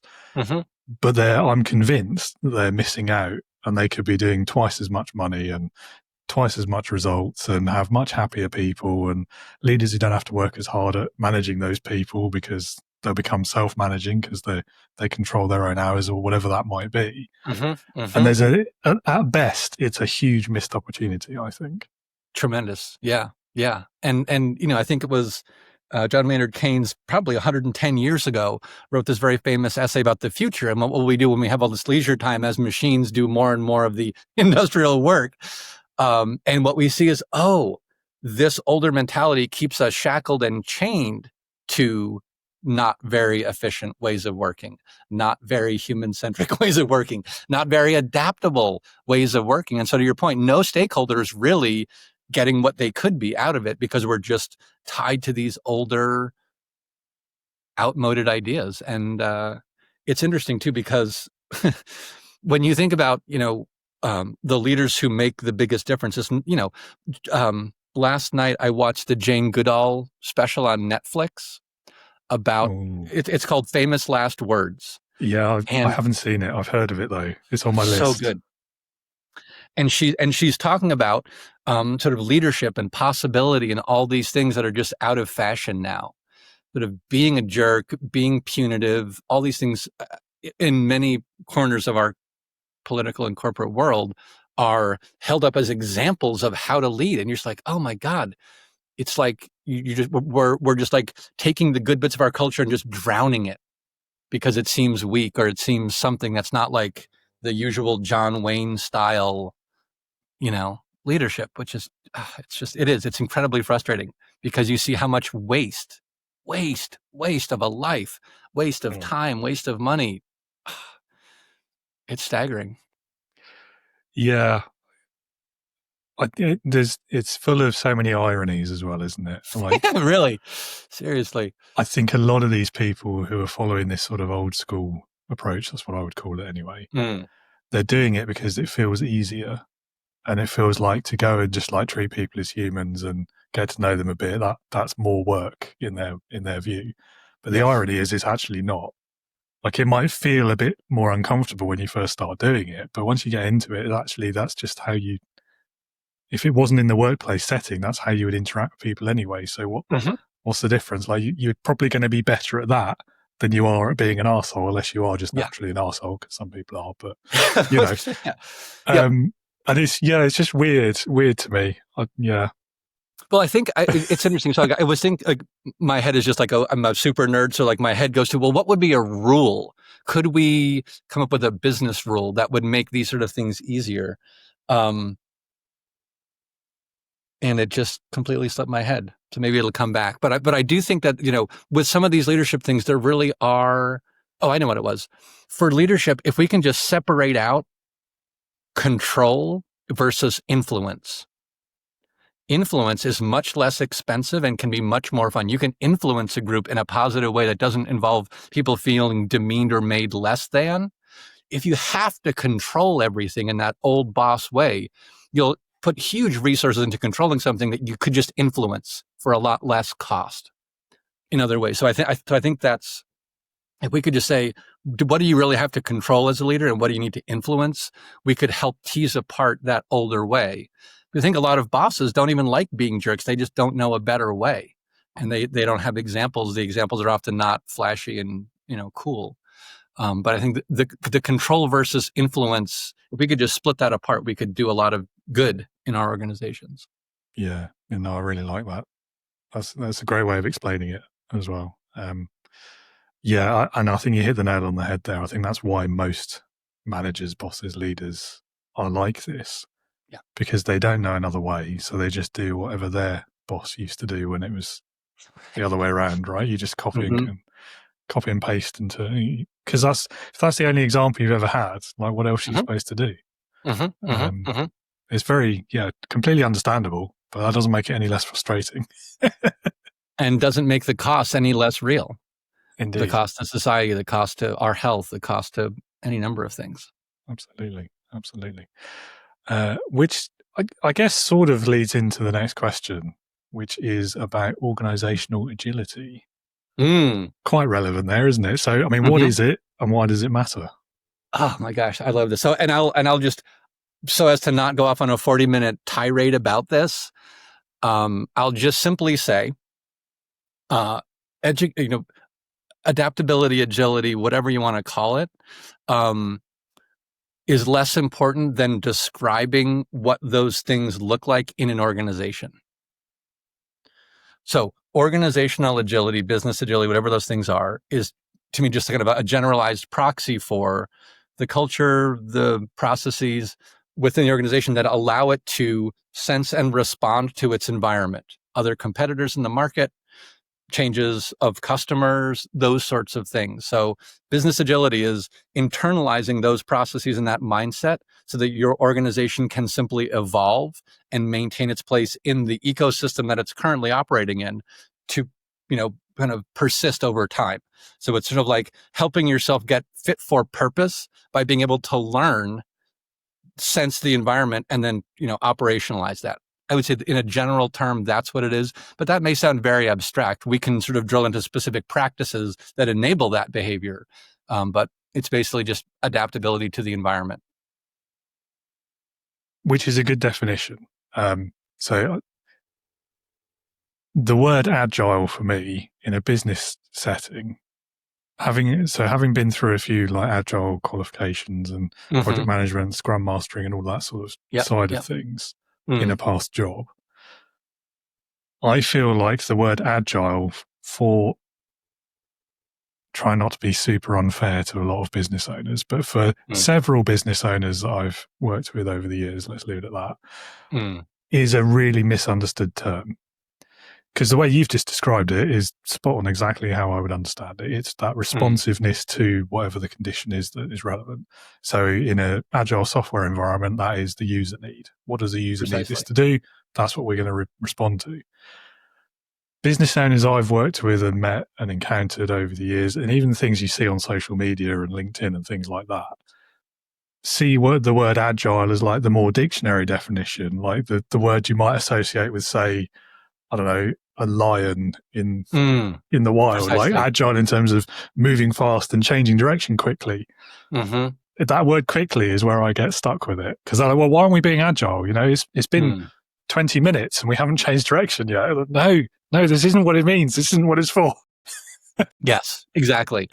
But I'm convinced that they're missing out, and they could be doing twice as much money and twice as much results and have much happier people, and leaders who don't have to work as hard at managing those people because they'll become self-managing because they control their own hours or whatever that might be. And there's at best, it's a huge missed opportunity, I think. Tremendous. Yeah. And I think it was John Maynard Keynes, probably 110 years ago, wrote this very famous essay about the future and what will we do when we have all this leisure time as machines do more and more of the industrial work. And what we see is, this older mentality keeps us shackled and chained to not very efficient ways of working, not very human-centric ways of working, not very adaptable ways of working. And so to your point, no stakeholders really getting what they could be out of it because we're just tied to these older, outmoded ideas. And it's interesting too, because when you think about, the leaders who make the biggest difference. Is, last night I watched the Jane Goodall special on Netflix about, it's called Famous Last Words. Yeah, I And haven't seen it. I've heard of it though. It's on my so list. good. And she's talking about sort of leadership and possibility and all these things that are just out of fashion now. Sort of being a jerk, being punitive, all these things in many corners of our political and corporate world are held up as examples of how to lead. And you're just like, oh my God, it's like we're just like taking the good bits of our culture and just drowning it because it seems weak or it seems something that's not like the usual John Wayne style, leadership, which is, it's incredibly frustrating because you see how much waste of a life, waste of time, waste of money. It's staggering. Yeah. It's full of so many ironies as well, isn't it? Like, really, seriously. I think a lot of these people who are following this sort of old school approach, that's what I would call it anyway, they're doing it because it feels easier. And it feels like to go and just like treat people as humans and get to know them a bit, that's more work in their view. But the irony is it's actually not. Like, it might feel a bit more uncomfortable when you first start doing it, but once you get into it, actually that's just how you, if it wasn't in the workplace setting, that's how you would interact with people anyway. So what's the difference? Like, you're probably going to be better at that than you are at being an arsehole, unless you are just naturally an arsehole, because some people are, but and it's just weird to me. Well, I think it's interesting. So I was thinking, like, my head is just like, I'm a super nerd. So like my head goes to, well, what would be a rule? Could we come up with a business rule that would make these sort of things easier? And it just completely slipped my head. So maybe it'll come back. But I do think that, with some of these leadership things, there really are, I know what it was. For leadership, if we can just separate out control versus influence. Influence is much less expensive and can be much more fun. You can influence a group in a positive way that doesn't involve people feeling demeaned or made less than. If you have to control everything in that old boss way, you'll put huge resources into controlling something that you could just influence for a lot less cost in other ways. So I think that's, if we could just say, what do you really have to control as a leader and what do you need to influence? We could help tease apart that older way. I think a lot of bosses don't even like being jerks. They just don't know a better way. And they don't have examples. The examples are often not flashy and, cool. But I think the control versus influence, if we could just split that apart, we could do a lot of good in our organizations. Yeah. I really like that. That's a great way of explaining it as well. Yeah, and I think you hit the nail on the head there. I think that's why most managers, bosses, leaders are like this. Yeah. Because they don't know another way, so they just do whatever their boss used to do when it was the other way around, right? You just copy and paste into, because if that's the only example you've ever had, like, what else are you supposed to do? It's very, completely understandable, but that doesn't make it any less frustrating. And doesn't make the cost any less real. Indeed. The cost to society, the cost to our health, the cost to any number of things. Absolutely. Which I guess sort of leads into the next question, which is about organizational agility. Quite relevant there, isn't it? So, I mean, what is it and why does it matter? Oh my gosh, I love this. So, and I'll just, so as to not go off on a 40-minute tirade about this, I'll just simply say, adaptability, agility, whatever you want to call it, is less important than describing what those things look like in an organization. So organizational agility, business agility, whatever those things are, is to me just kind of a generalized proxy for the culture, the processes within the organization that allow it to sense and respond to its environment, other competitors in the market, changes of customers, those sorts of things. So business agility is internalizing those processes and that mindset so that your organization can simply evolve and maintain its place in the ecosystem that it's currently operating in to, kind of persist over time. So it's sort of like helping yourself get fit for purpose by being able to learn sense the environment and then, operationalize that. I would say in a general term, that's what it is, but that may sound very abstract. We can sort of drill into specific practices that enable that behavior. But it's basically just adaptability to the environment. Which is a good definition. So the word agile for me in a business setting, having been through a few like agile qualifications and project management, scrum mastering and all that sort of side of things in a past job, I feel like the word agile, for try not to be super unfair to a lot of business owners, but for several business owners that I've worked with over the years, let's leave it at that, is a really misunderstood term. Because the way you've just described it is spot on exactly how I would understand it. It's that responsiveness to whatever the condition is that is relevant. So in an agile software environment, that is the user need. What does the user need this to do? That's what we're going to respond to. Business owners I've worked with and met and encountered over the years, and even things you see on social media and LinkedIn and things like that, see the word agile as like the more dictionary definition, like the word you might associate with, say, I don't know, a lion in the wild, Precisely. like agile in terms of moving fast and changing direction quickly. That word quickly is where I get stuck with it, because I'm like, well, why aren't we being agile? It's been 20 minutes and we haven't changed direction yet. No, this isn't what it means. This isn't what it's for. Yes, exactly.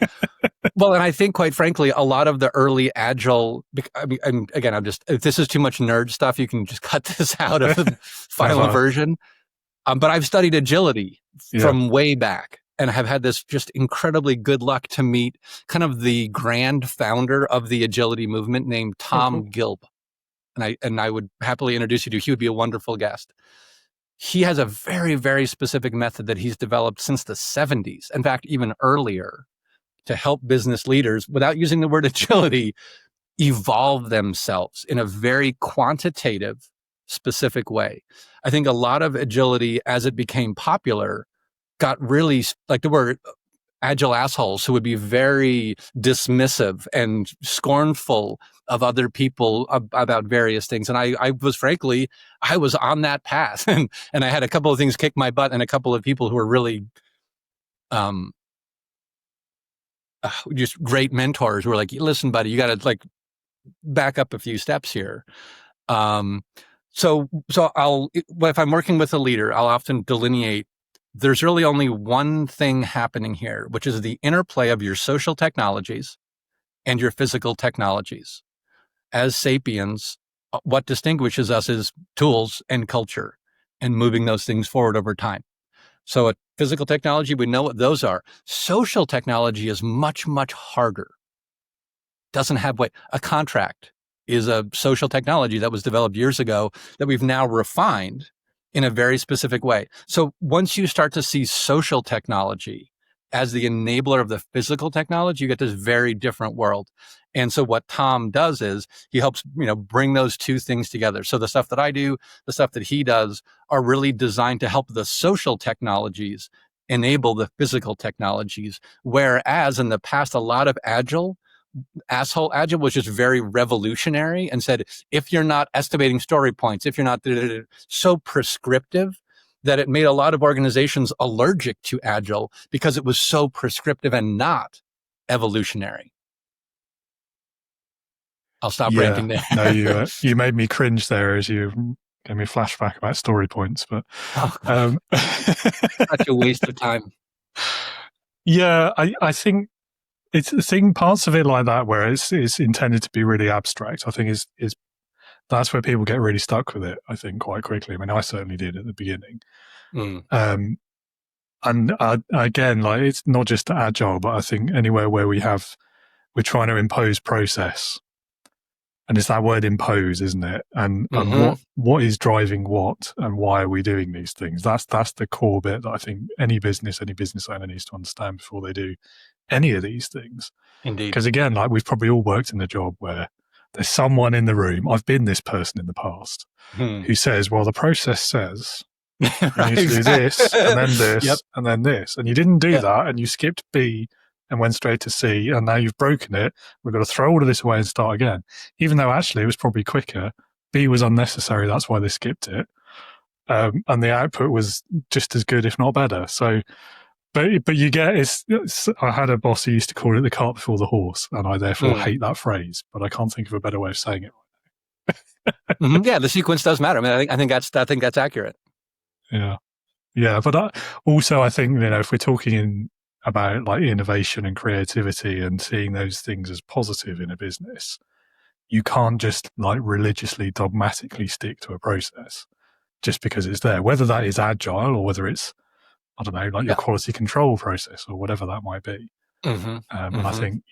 Well, and I think, quite frankly, a lot of the early agile, I mean, again, if this is too much nerd stuff, you can just cut this out of the final version. But I've studied agility from way back, and have had this just incredibly good luck to meet kind of the grand founder of the agility movement named Tom Gilb. And I would happily introduce you to. He would be a wonderful guest. He has a very, very specific method that he's developed since the 70s, in fact, even earlier, to help business leaders, without using the word agility, evolve themselves in a very quantitative, specific way. I think a lot of agility, as it became popular, got really, like the word agile assholes, who would be very dismissive and scornful of other people about various things. And I was on that path, and I had a couple of things kick my butt, and a couple of people who were really just great mentors who were like, listen, buddy, you got to like back up a few steps here. So if I'm working with a leader, I'll often delineate there's really only one thing happening here, which is the interplay of your social technologies and your physical technologies. As sapiens, what distinguishes us is tools and culture, and moving those things forward over time. So a physical technology, we know what those are. Social technology is much, much harder. Doesn't have weight. A contract is a social technology that was developed years ago that we've now refined in a very specific way. So once you start to see social technology as the enabler of the physical technology, you get this very different world. And so what Tom does is he helps, bring those two things together. So the stuff that I do, the stuff that he does, are really designed to help the social technologies enable the physical technologies. Whereas in the past, a lot of agile was just very revolutionary and said, if you're not estimating story points, if you're not so prescriptive, that it made a lot of organizations allergic to agile because it was so prescriptive and not evolutionary. I'll stop ranting there. No, you made me cringe there as you gave me a flashback about story points, but such a waste of time. Yeah, I think it's the thing, parts of it like that where it's intended to be really abstract, I think is that's where people get really stuck with it, I think, quite quickly. I mean, I certainly did at the beginning. And again, like, it's not just agile, but I think anywhere where we're trying to impose process, and it's that word impose, isn't it? And what is driving what, and why are we doing these things? That's the core bit that I think any business owner needs to understand before they do any of these things. Indeed. Because again, like, we've probably all worked in a job where there's someone in the room, I've been this person in the past, who says, well, the process says you need to do this, and then this, and then this. And you didn't do that, and you skipped B, and went straight to C, and now you've broken it. We've got to throw all of this away and start again. Even though actually it was probably quicker. B was unnecessary. That's why they skipped it. And the output was just as good, if not better. So, but you get, I had a boss who used to call it the cart before the horse, and I therefore hate that phrase, but I can't think of a better way of saying it. Yeah, the sequence does matter. I mean, I think that's accurate. Yeah. Yeah. But I think, if we're talking about like innovation and creativity and seeing those things as positive in a business, you can't just like religiously, dogmatically stick to a process just because it's there, whether that is agile or whether it's, I don't know, like your quality control process or whatever that might be. And I think,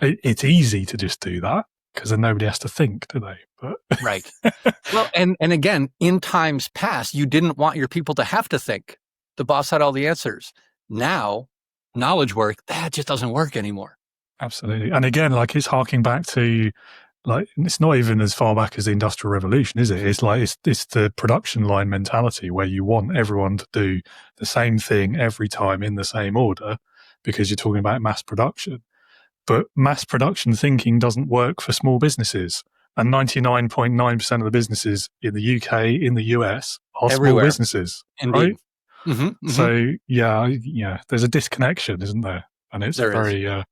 it's easy to just do that because then nobody has to think, do they? But right. Well, and again, in times past, you didn't want your people to have to think. The boss had all the answers. Now, knowledge work, that just doesn't work anymore. Absolutely. And again, like it's harking back to, like, it's not even as far back as the Industrial Revolution, is it? It's like, it's the production line mentality where you want everyone to do the same thing every time in the same order because you're talking about mass production. But mass production thinking doesn't work for small businesses. And 99.9% of the businesses in the UK, in the US, are small businesses. Indeed. Right? So, there's a disconnection, isn't there? And it's very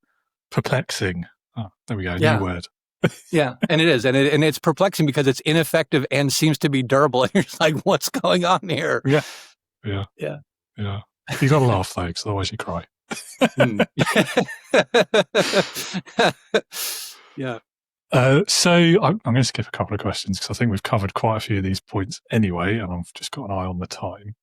perplexing. Oh, there we go, new word. Yeah, and it is. And it's perplexing because it's ineffective and seems to be durable. And you're just like, what's going on here? Yeah. You got to laugh, though, because otherwise you cry. Yeah. So I'm going to skip a couple of questions because I think we've covered quite a few of these points anyway, and I've just got an eye on the time.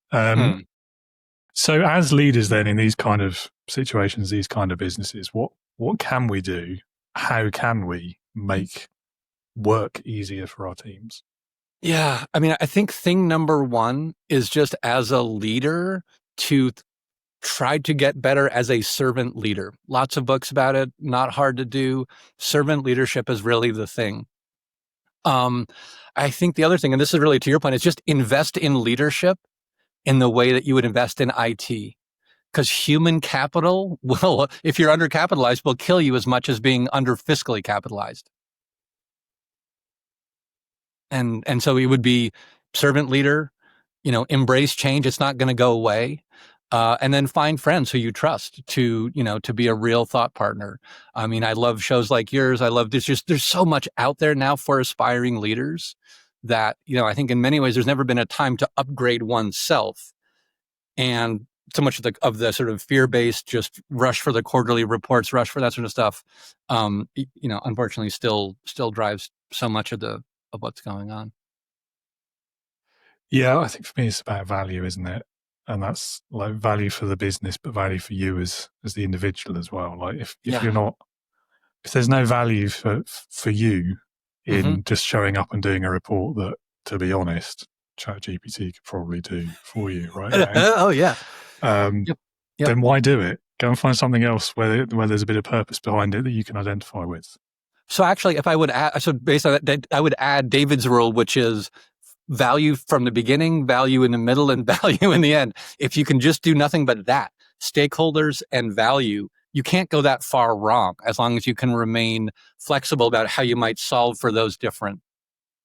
So as leaders then in these kind of situations, these kind of businesses, what can we do? How can we make work easier for our teams? Yeah. I mean, I think thing number one is just as a leader to try to get better as a servant leader. Lots of books about it, not hard to do. Servant leadership is really the thing. I think the other thing, and this is really to your point, is just invest in leadership in the way that you would invest in IT. Because human capital will, if you're undercapitalized, will kill you as much as being under fiscally capitalized. And so it would be servant leader, embrace change. It's not going to go away. And then find friends who you trust to be a real thought partner. I mean, I love shows like yours. I love there's so much out there now for aspiring leaders that, I think in many ways there's never been a time to upgrade oneself. And so much of the sort of fear-based, just rush for the quarterly reports, rush for that sort of stuff, unfortunately still drives so much of what's going on. Yeah, I think for me it's about value, isn't it? And that's like value for the business, but value for you as the individual as well. Like if you're not, if there's no value for you in just showing up and doing a report that, to be honest, ChatGPT could probably do for you, right? Oh yeah. Yep. Then why do it? Go and find something else where there's a bit of purpose behind it that you can identify with. So actually, if I would add, based on that, I would add David's rule, which is value from the beginning, value in the middle, and value in the end. If you can just do nothing but that, stakeholders and value, you can't go that far wrong as long as you can remain flexible about how you might solve for those different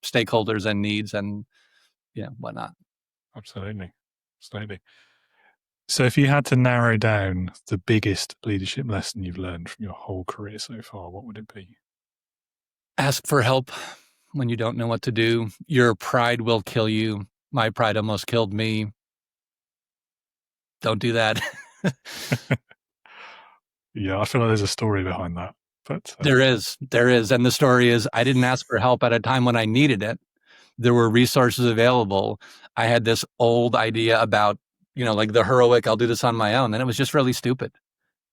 stakeholders and needs and whatnot. Absolutely. So if you had to narrow down the biggest leadership lesson you've learned from your whole career so far, what would it be? Ask for help when you don't know what to do. Your pride will kill you. My pride almost killed me. Don't do that. Yeah, I feel like there's a story behind that. But There is. And the story is I didn't ask for help at a time when I needed it. There were resources available. I had this old idea about, like the heroic, I'll do this on my own. And it was just really stupid.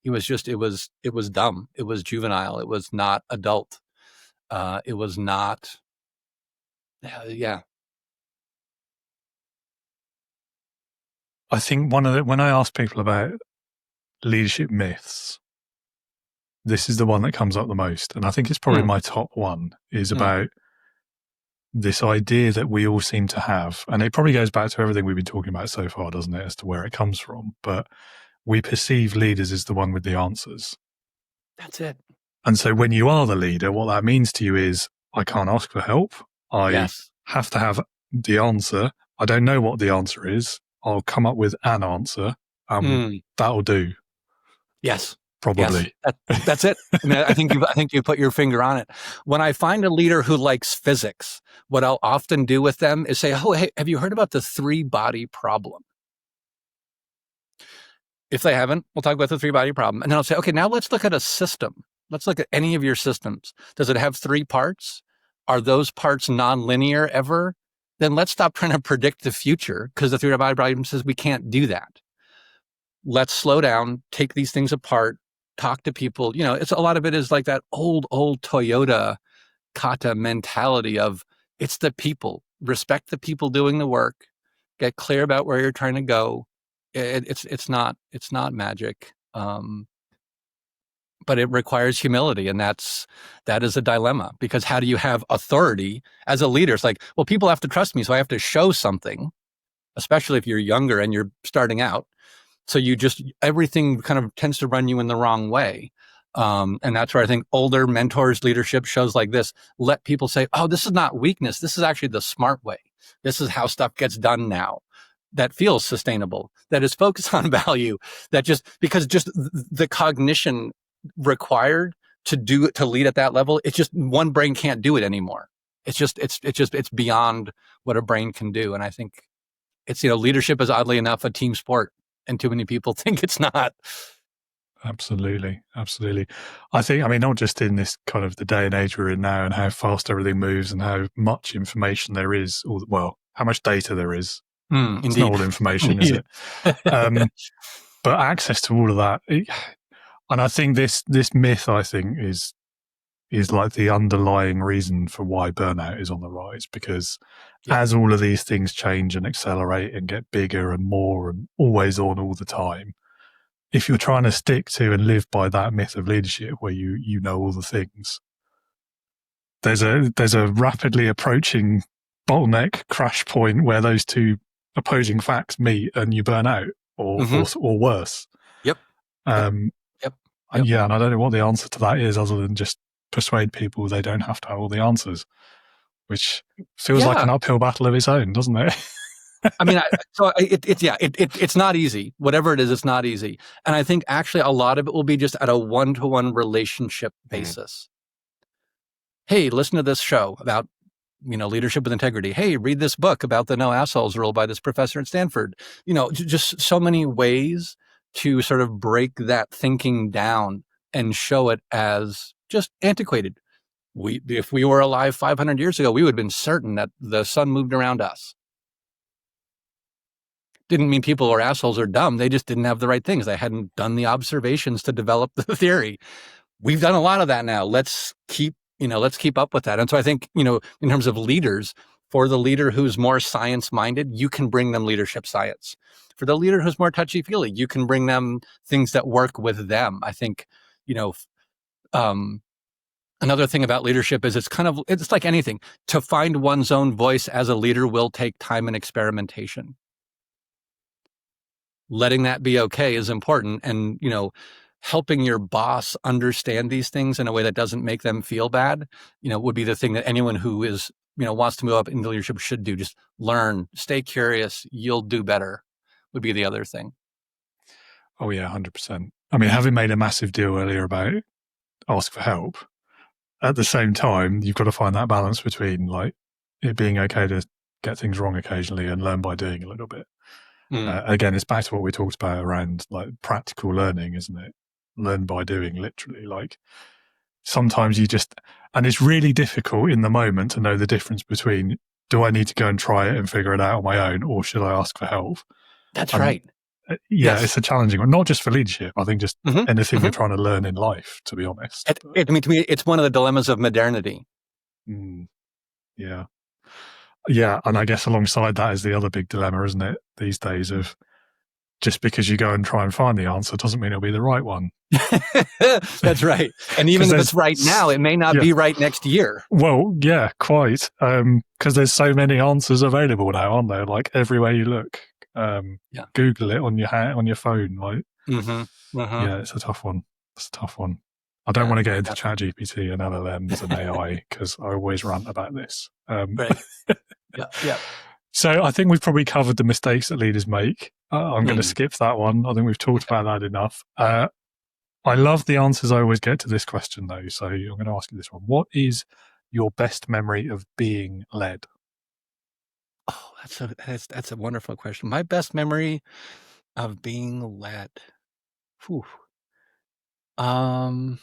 It was dumb. It was juvenile. It was not adult. It was not, yeah. I think when I ask people about leadership myths, this is the one that comes up the most. And I think it's probably my top one is about this idea that we all seem to have. And it probably goes back to everything we've been talking about so far, doesn't it, as to where it comes from. But we perceive leaders as the one with the answers. That's it. And so when you are the leader, what that means to you is I can't ask for help. I Yes. have to have the answer. I don't know what the answer is. I'll come up with an answer. That'll do. Yes. Probably. Yes. That's it. I mean, I think you put your finger on it. When I find a leader who likes physics, what I'll often do with them is say, "Oh, hey, have you heard about the 3-body problem?" If they haven't, we'll talk about the 3-body problem. And then I'll say, okay, now let's look at a system. Let's look at any of your systems. Does it have 3 parts? Are those parts nonlinear ever? Then let's stop trying to predict the future, because the 3-body problem says we can't do that. Let's slow down, take these things apart, talk to people. It's a lot of it is like that old Toyota kata mentality of it's the people. Respect the people doing the work. Get clear about where you're trying to go. It's not magic, but it requires humility, and that is a dilemma, because how do you have authority as a leader? It's like, well, people have to trust me, so I have to show something, especially if you're younger and you're starting out. So everything kind of tends to run you in the wrong way. And that's where I think older mentors, leadership shows like this, let people say, oh, this is not weakness. This is actually the smart way. This is how stuff gets done now. That feels sustainable, that is focused on value, because the cognition required to lead at that level, it's just one brain can't do it anymore. It's beyond what a brain can do. And I think leadership is, oddly enough, a team sport, and too many people think it's not. Absolutely. I think, not just in this kind of the day and age we're in now and how fast everything moves and how much information there is, how much data there is. It's not all information, is it? But access to all of that, and I think this myth, I think, is like the underlying reason for why burnout is on the rise, because as all of these things change and accelerate and get bigger and more and always on all the time, if you're trying to stick to and live by that myth of leadership where you know all the things, there's a rapidly approaching bottleneck crash point where those two opposing facts meet and you burn out or worse. Yep. And I don't know what the answer to that is, other than just persuade people they don't have to have all the answers, which feels like an uphill battle of its own, doesn't it? It's not easy. Whatever it is, it's not easy. And I think actually a lot of it will be just at a one-to-one relationship basis. Hey, listen to this show about leadership with integrity. Hey, read this book about the no assholes rule by this professor at Stanford. Just so many ways to sort of break that thinking down and show it as just antiquated. If we were alive 500 years ago, we would have been certain that the sun moved around us. Didn't mean people were assholes or dumb. They just didn't have the right things. They hadn't done the observations to develop the theory. We've done a lot of that now. Let's keep up with that. And so I think, in terms of leaders, for the leader who's more science-minded, you can bring them leadership science. For the leader who's more touchy-feely, you can bring them things that work with them. I think, another thing about leadership is it's like anything. To find one's own voice as a leader will take time and experimentation. Letting that be okay is important. And, helping your boss understand these things in a way that doesn't make them feel bad, would be the thing that anyone who is, wants to move up into leadership should do. Just learn, stay curious, you'll do better, would be the other thing. Oh yeah, 100%. Having made a massive deal earlier about ask for help, at the same time, you've got to find that balance between like it being okay to get things wrong occasionally and learn by doing a little bit. Again, it's back to what we talked about around like practical learning, isn't it? Learn by doing, literally. Like sometimes and it's really difficult in the moment to know the difference between, do I need to go and try it and figure it out on my own, or should I ask for help? That's right. Yes. It's a challenging one, not just for leadership. I think just anything you're trying to learn in life, to be honest. To me, it's one of the dilemmas of modernity. Yeah. Yeah, and I guess alongside that is the other big dilemma, isn't it, these days, of just because you go and try and find the answer doesn't mean it'll be the right one. That's right. And even if it's right now, it may not be right next year. Well, yeah, quite. Because there's so many answers available now, aren't there? Like everywhere you look. Google it on your phone. Like, yeah, it's a tough one. I don't want to get into ChatGPT and LLMs and AI because I always rant about this. Right. Yeah. So I think we've probably covered the mistakes that leaders make. I'm going to skip that one. I think we've talked about that enough. I love the answers I always get to this question, though. So I'm going to ask you this one. What is your best memory of being led? Oh, that's a wonderful question. My best memory of being led. Whew. I'm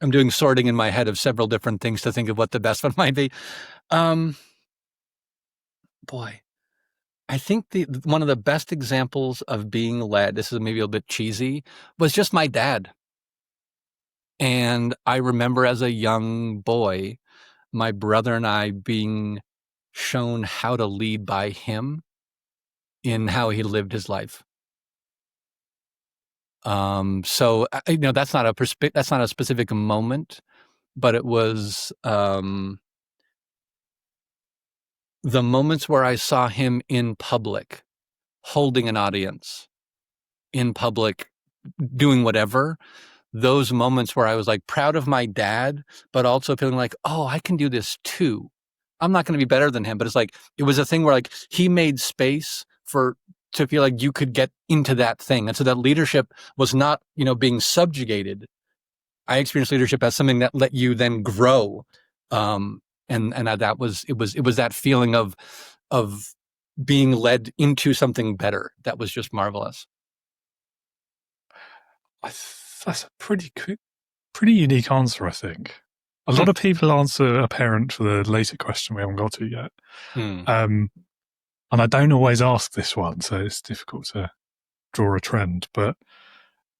doing sorting in my head of several different things to think of what the best one might be. Boy, I think one of the best examples of being led, this is maybe a bit cheesy, was just my dad. And I remember as a young boy, my brother and I being shown how to lead by him in how he lived his life. So that's not a specific moment, but it was the moments where I saw him in public, holding an audience, in public, doing whatever. Those moments where I was like proud of my dad, but also feeling like, oh, I can do this too. I'm not going to be better than him, but it's like, it was a thing where like he made space to feel like you could get into that thing. And so that leadership was not, being subjugated. I experienced leadership as something that let you then grow. And that was that feeling of being led into something better. That was just marvelous. That's a pretty unique answer, I think. A lot of people answer a parent for the later question we haven't got to yet. And I don't always ask this one, so it's difficult to draw a trend. But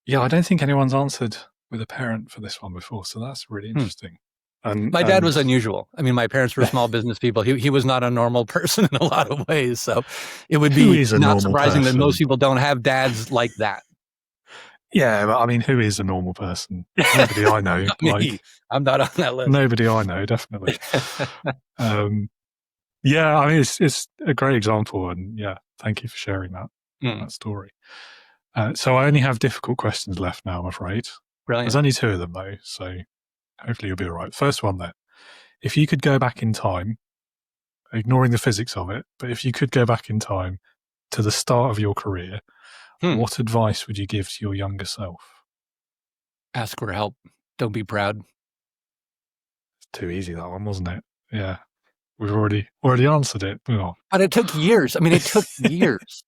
yeah, I don't think anyone's answered with a parent for this one before, so that's really interesting. And my dad was unusual. I mean, my parents were small business people. He was not a normal person in a lot of ways, so it would be not surprising that most people don't have dads like that. Yeah, but I mean, who is a normal person? Nobody I know. I'm not on that list. Nobody I know, definitely. Yeah, I mean, it's a great example, and yeah, thank you for sharing that story. So I only have difficult questions left now, I'm afraid. Brilliant. There's only 2 of them though, so hopefully you'll be all right. First one then. If you could go back in time, ignoring the physics of it, but if you could go back in time to the start of your career, what advice would you give to your younger self? Ask for help. Don't be proud. It's too easy, that one, wasn't it? Yeah. We've already answered it. Oh. But it took years. I mean, it took years.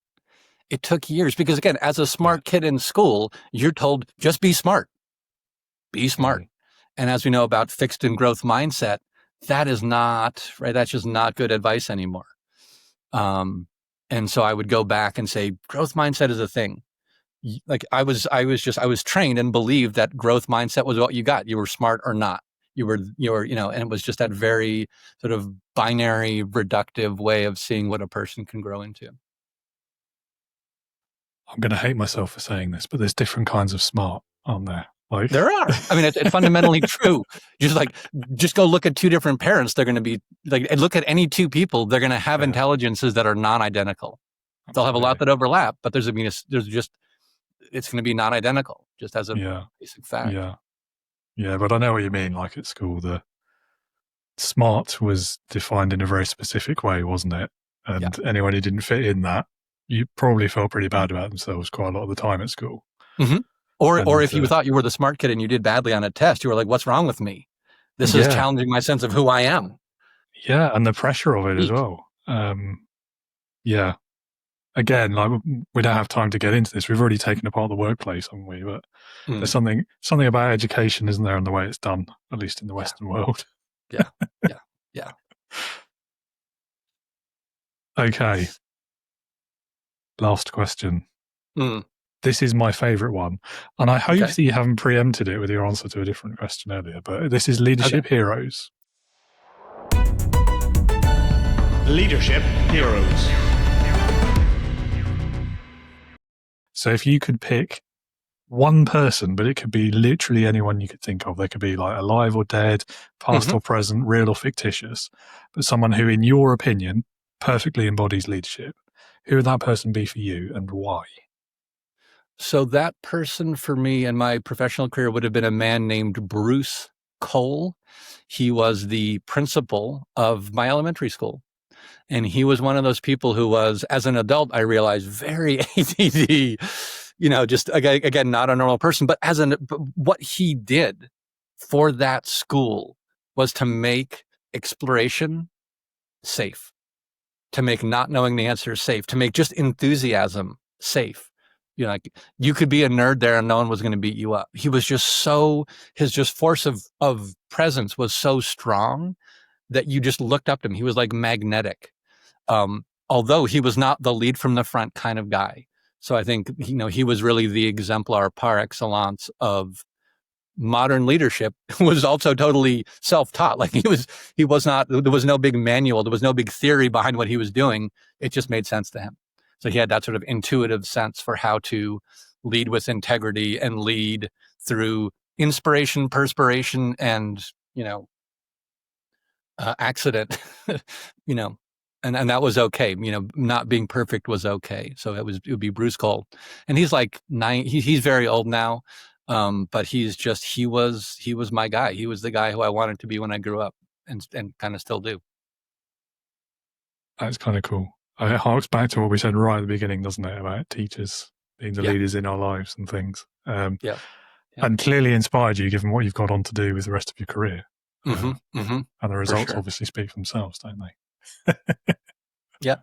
It took years because, again, as a smart kid in school, you're told, just be smart. Be smart. And as we know about fixed and growth mindset, that is not, right? That's just not good advice anymore. And so I would go back and say, growth mindset is a thing. Like I was trained and believed that growth mindset was what you got. You were smart or not. You were, and it was just that very sort of binary, reductive way of seeing what a person can grow into. I'm going to hate myself for saying this, but there's different kinds of smart, aren't there? Like there are. I mean, it's fundamentally true. Just go look at 2 different parents. They're going to be like, look at any 2 people. They're going to have intelligences that are non-identical. They'll have a lot that overlap, but it's going to be non-identical, just as a basic fact. Yeah, but I know what you mean. Like at school, the smart was defined in a very specific way, wasn't it? And anyone who didn't fit in that, you probably felt pretty bad about themselves quite a lot of the time at school. Mm-hmm. Or if you thought you were the smart kid and you did badly on a test, you were like, what's wrong with me? This is challenging my sense of who I am. Yeah, and the pressure of it as well. Again, like we don't have time to get into this. We've already taken apart the workplace, haven't we? But there's something about education, isn't there, and the way it's done, at least in the Western world. Yeah. Okay. Last question. This is my favorite one. And I hope that you haven't preempted it with your answer to a different question earlier, but this is leadership heroes. Leadership heroes. So if you could pick one person, but it could be literally anyone you could think of. They could be like alive or dead, past or present, real or fictitious, but someone who, in your opinion, perfectly embodies leadership. Who would that person be for you and why? So that person for me in my professional career would have been a man named Bruce Cole. He was the principal of my elementary school. And he was one of those people who was, as an adult, I realized, very ADD, just again, not a normal person, but what he did for that school was to make exploration safe, to make not knowing the answer safe, to make just enthusiasm safe. Like you could be a nerd there and no one was going to beat you up. He was just his just force of presence was so strong that you just looked up to him. He was like magnetic. Although he was not the lead from the front kind of guy. So I think, he was really the exemplar par excellence of modern leadership. Was also totally self-taught. Like there was no big manual. There was no big theory behind what he was doing. It just made sense to him. So he had that sort of intuitive sense for how to lead with integrity and lead through inspiration, perspiration, and, accident, and that was okay. Not being perfect was okay. So it would be Bruce Cole, and he's like he's very old now, but he was my guy. He was the guy who I wanted to be when I grew up, and kind of still do. That's kind of cool. It harks back to what we said right at the beginning, doesn't it, about teachers being the leaders in our lives and things. And clearly inspired you, given what you've got on to do with the rest of your career. And the results obviously speak for themselves, don't they? Yeah.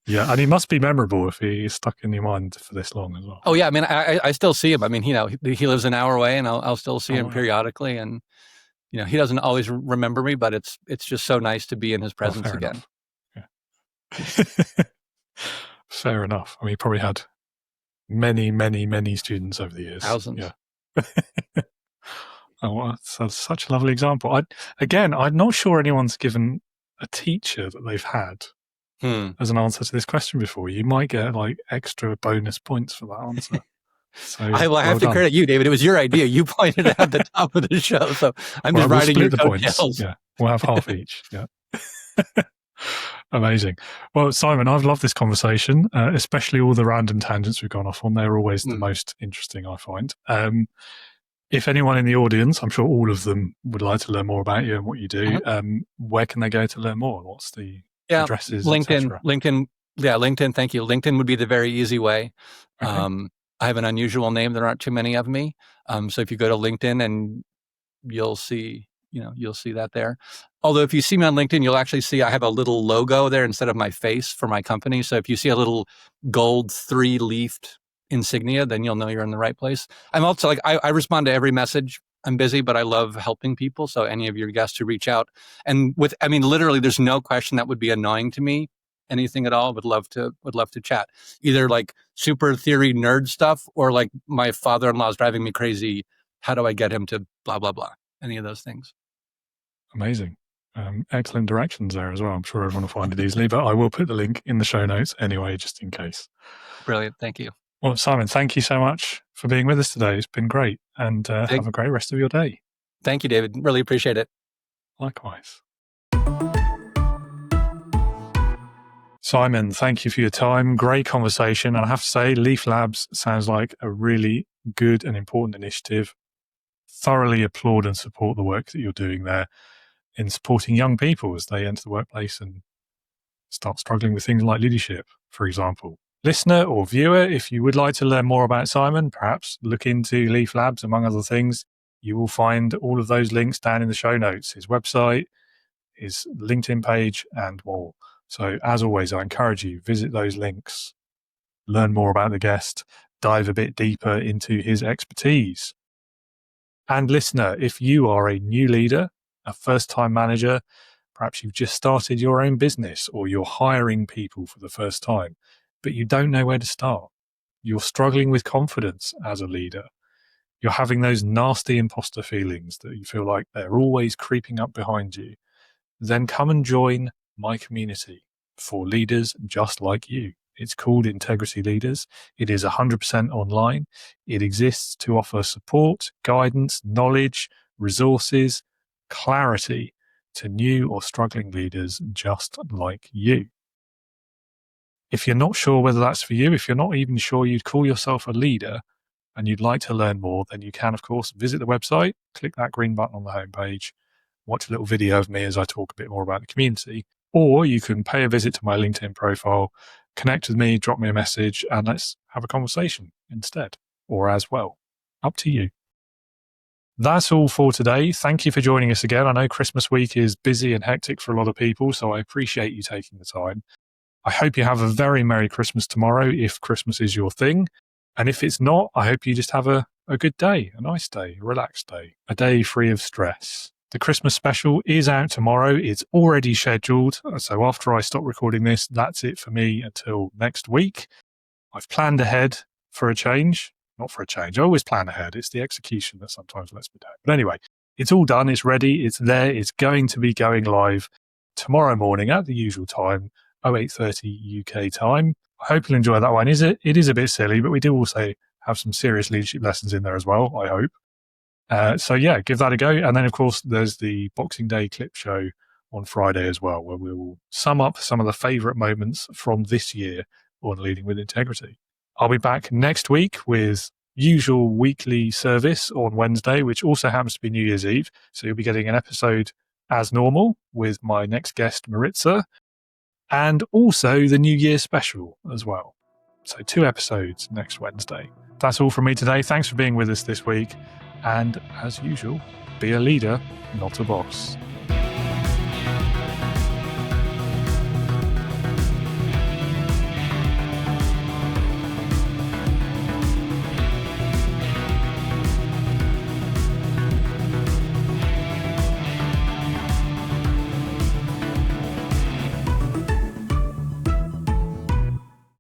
Yeah, and he must be memorable if he's stuck in your mind for this long as well. Oh yeah, I mean, I still see him. I mean, he lives an hour away, and I'll still see him periodically, and he doesn't always remember me, but it's just so nice to be in his presence again. Enough. Yeah. Fair enough. I mean, he probably had many, many, many students over the years. Thousands. Yeah. Oh, well, that's such a lovely example. I'm not sure anyone's given a teacher that they've had as an answer to this question before. You might get like extra bonus points for that answer. So I have to credit you, David. It was your idea. You pointed it at the top of the show, so I'm just riding your coattails. Yeah, we'll have half each. Yeah. Amazing. Well, Simon, I've loved this conversation, especially all the random tangents we've gone off on. They're always the most interesting, I find. If anyone in the audience, I'm sure all of them would like to learn more about you and what you do, where can they go to learn more? What's the addresses? LinkedIn. Yeah, LinkedIn. Thank you. LinkedIn would be the very easy way. Okay. I have an unusual name. There aren't too many of me. So if you go to LinkedIn, and you'll see that there. Although if you see me on LinkedIn, you'll actually see I have a little logo there instead of my face for my company. So if you see a little gold 3-leafed insignia, then you'll know you're in the right place. I'm also I respond to every message. I'm busy, but I love helping people. So any of your guests who reach out, and literally there's no question that would be annoying to me. Anything at all, would love to chat. Either like super theory nerd stuff, or like my father-in-law is driving me crazy. How do I get him to blah, blah, blah? Any of those things. Amazing. Excellent directions there as well. I'm sure everyone will find it easily, but I will put the link in the show notes anyway, just in case. Brilliant. Thank you. Well, Simon, thank you so much for being with us today. It's been great, and have a great rest of your day. Thank you, David. Really appreciate it. Likewise. Simon, thank you for your time. Great conversation. And I have to say, Leaf Labs sounds like a really good and important initiative. Thoroughly applaud and support the work that you're doing there in supporting young people as they enter the workplace and start struggling with things like leadership, for example. Listener or viewer, if you would like to learn more about Simon, perhaps look into Leaf Labs, among other things. You will find all of those links down in the show notes, his website, his LinkedIn page, and more. So as always, I encourage you, visit those links, learn more about the guest, dive a bit deeper into his expertise. And listener, if you are a new leader, a first-time manager, perhaps you've just started your own business, or you're hiring people for the first time, but you don't know where to start. You're struggling with confidence as a leader. You're having those nasty imposter feelings that you feel like they're always creeping up behind you. Then come and join my community for leaders just like you. It's called Integrity Leaders. It is 100% online. It exists to offer support, guidance, knowledge, resources, clarity to new or struggling leaders just like you. If you're not sure whether that's for you, if you're not even sure you'd call yourself a leader and you'd like to learn more, then you can, of course, visit the website, click that green button on the homepage, watch a little video of me as I talk a bit more about the community, or you can pay a visit to my LinkedIn profile, connect with me, drop me a message, and let's have a conversation instead, or as well. Up to you. That's all for today. Thank you for joining us again. I know Christmas week is busy and hectic for a lot of people, so I appreciate you taking the time. I hope you have a very Merry Christmas tomorrow if Christmas is your thing. And if it's not, I hope you just have a good day, a nice day, a relaxed day, a day free of stress. The Christmas special is out tomorrow. It's already scheduled. So after I stop recording this, that's it for me until next week. I've planned ahead for a change. Not for a change. I always plan ahead. It's the execution that sometimes lets me down. But anyway, it's all done. It's ready. It's there. It's going to be going live tomorrow morning at the usual time, 08:30 UK time. I hope you'll enjoy that one. It is a bit silly, but we do also have some serious leadership lessons in there as well, I hope. So yeah, give that a go. And then, of course, there's the Boxing Day clip show on Friday as well, where we will sum up some of the favourite moments from this year on Leading with Integrity. I'll be back next week with usual weekly service on Wednesday, which also happens to be New Year's Eve. So you'll be getting an episode as normal with my next guest, Maritza, and also the New Year special as well. So 2 episodes next Wednesday. That's all from me today. Thanks for being with us this week. And as usual, be a leader, not a boss.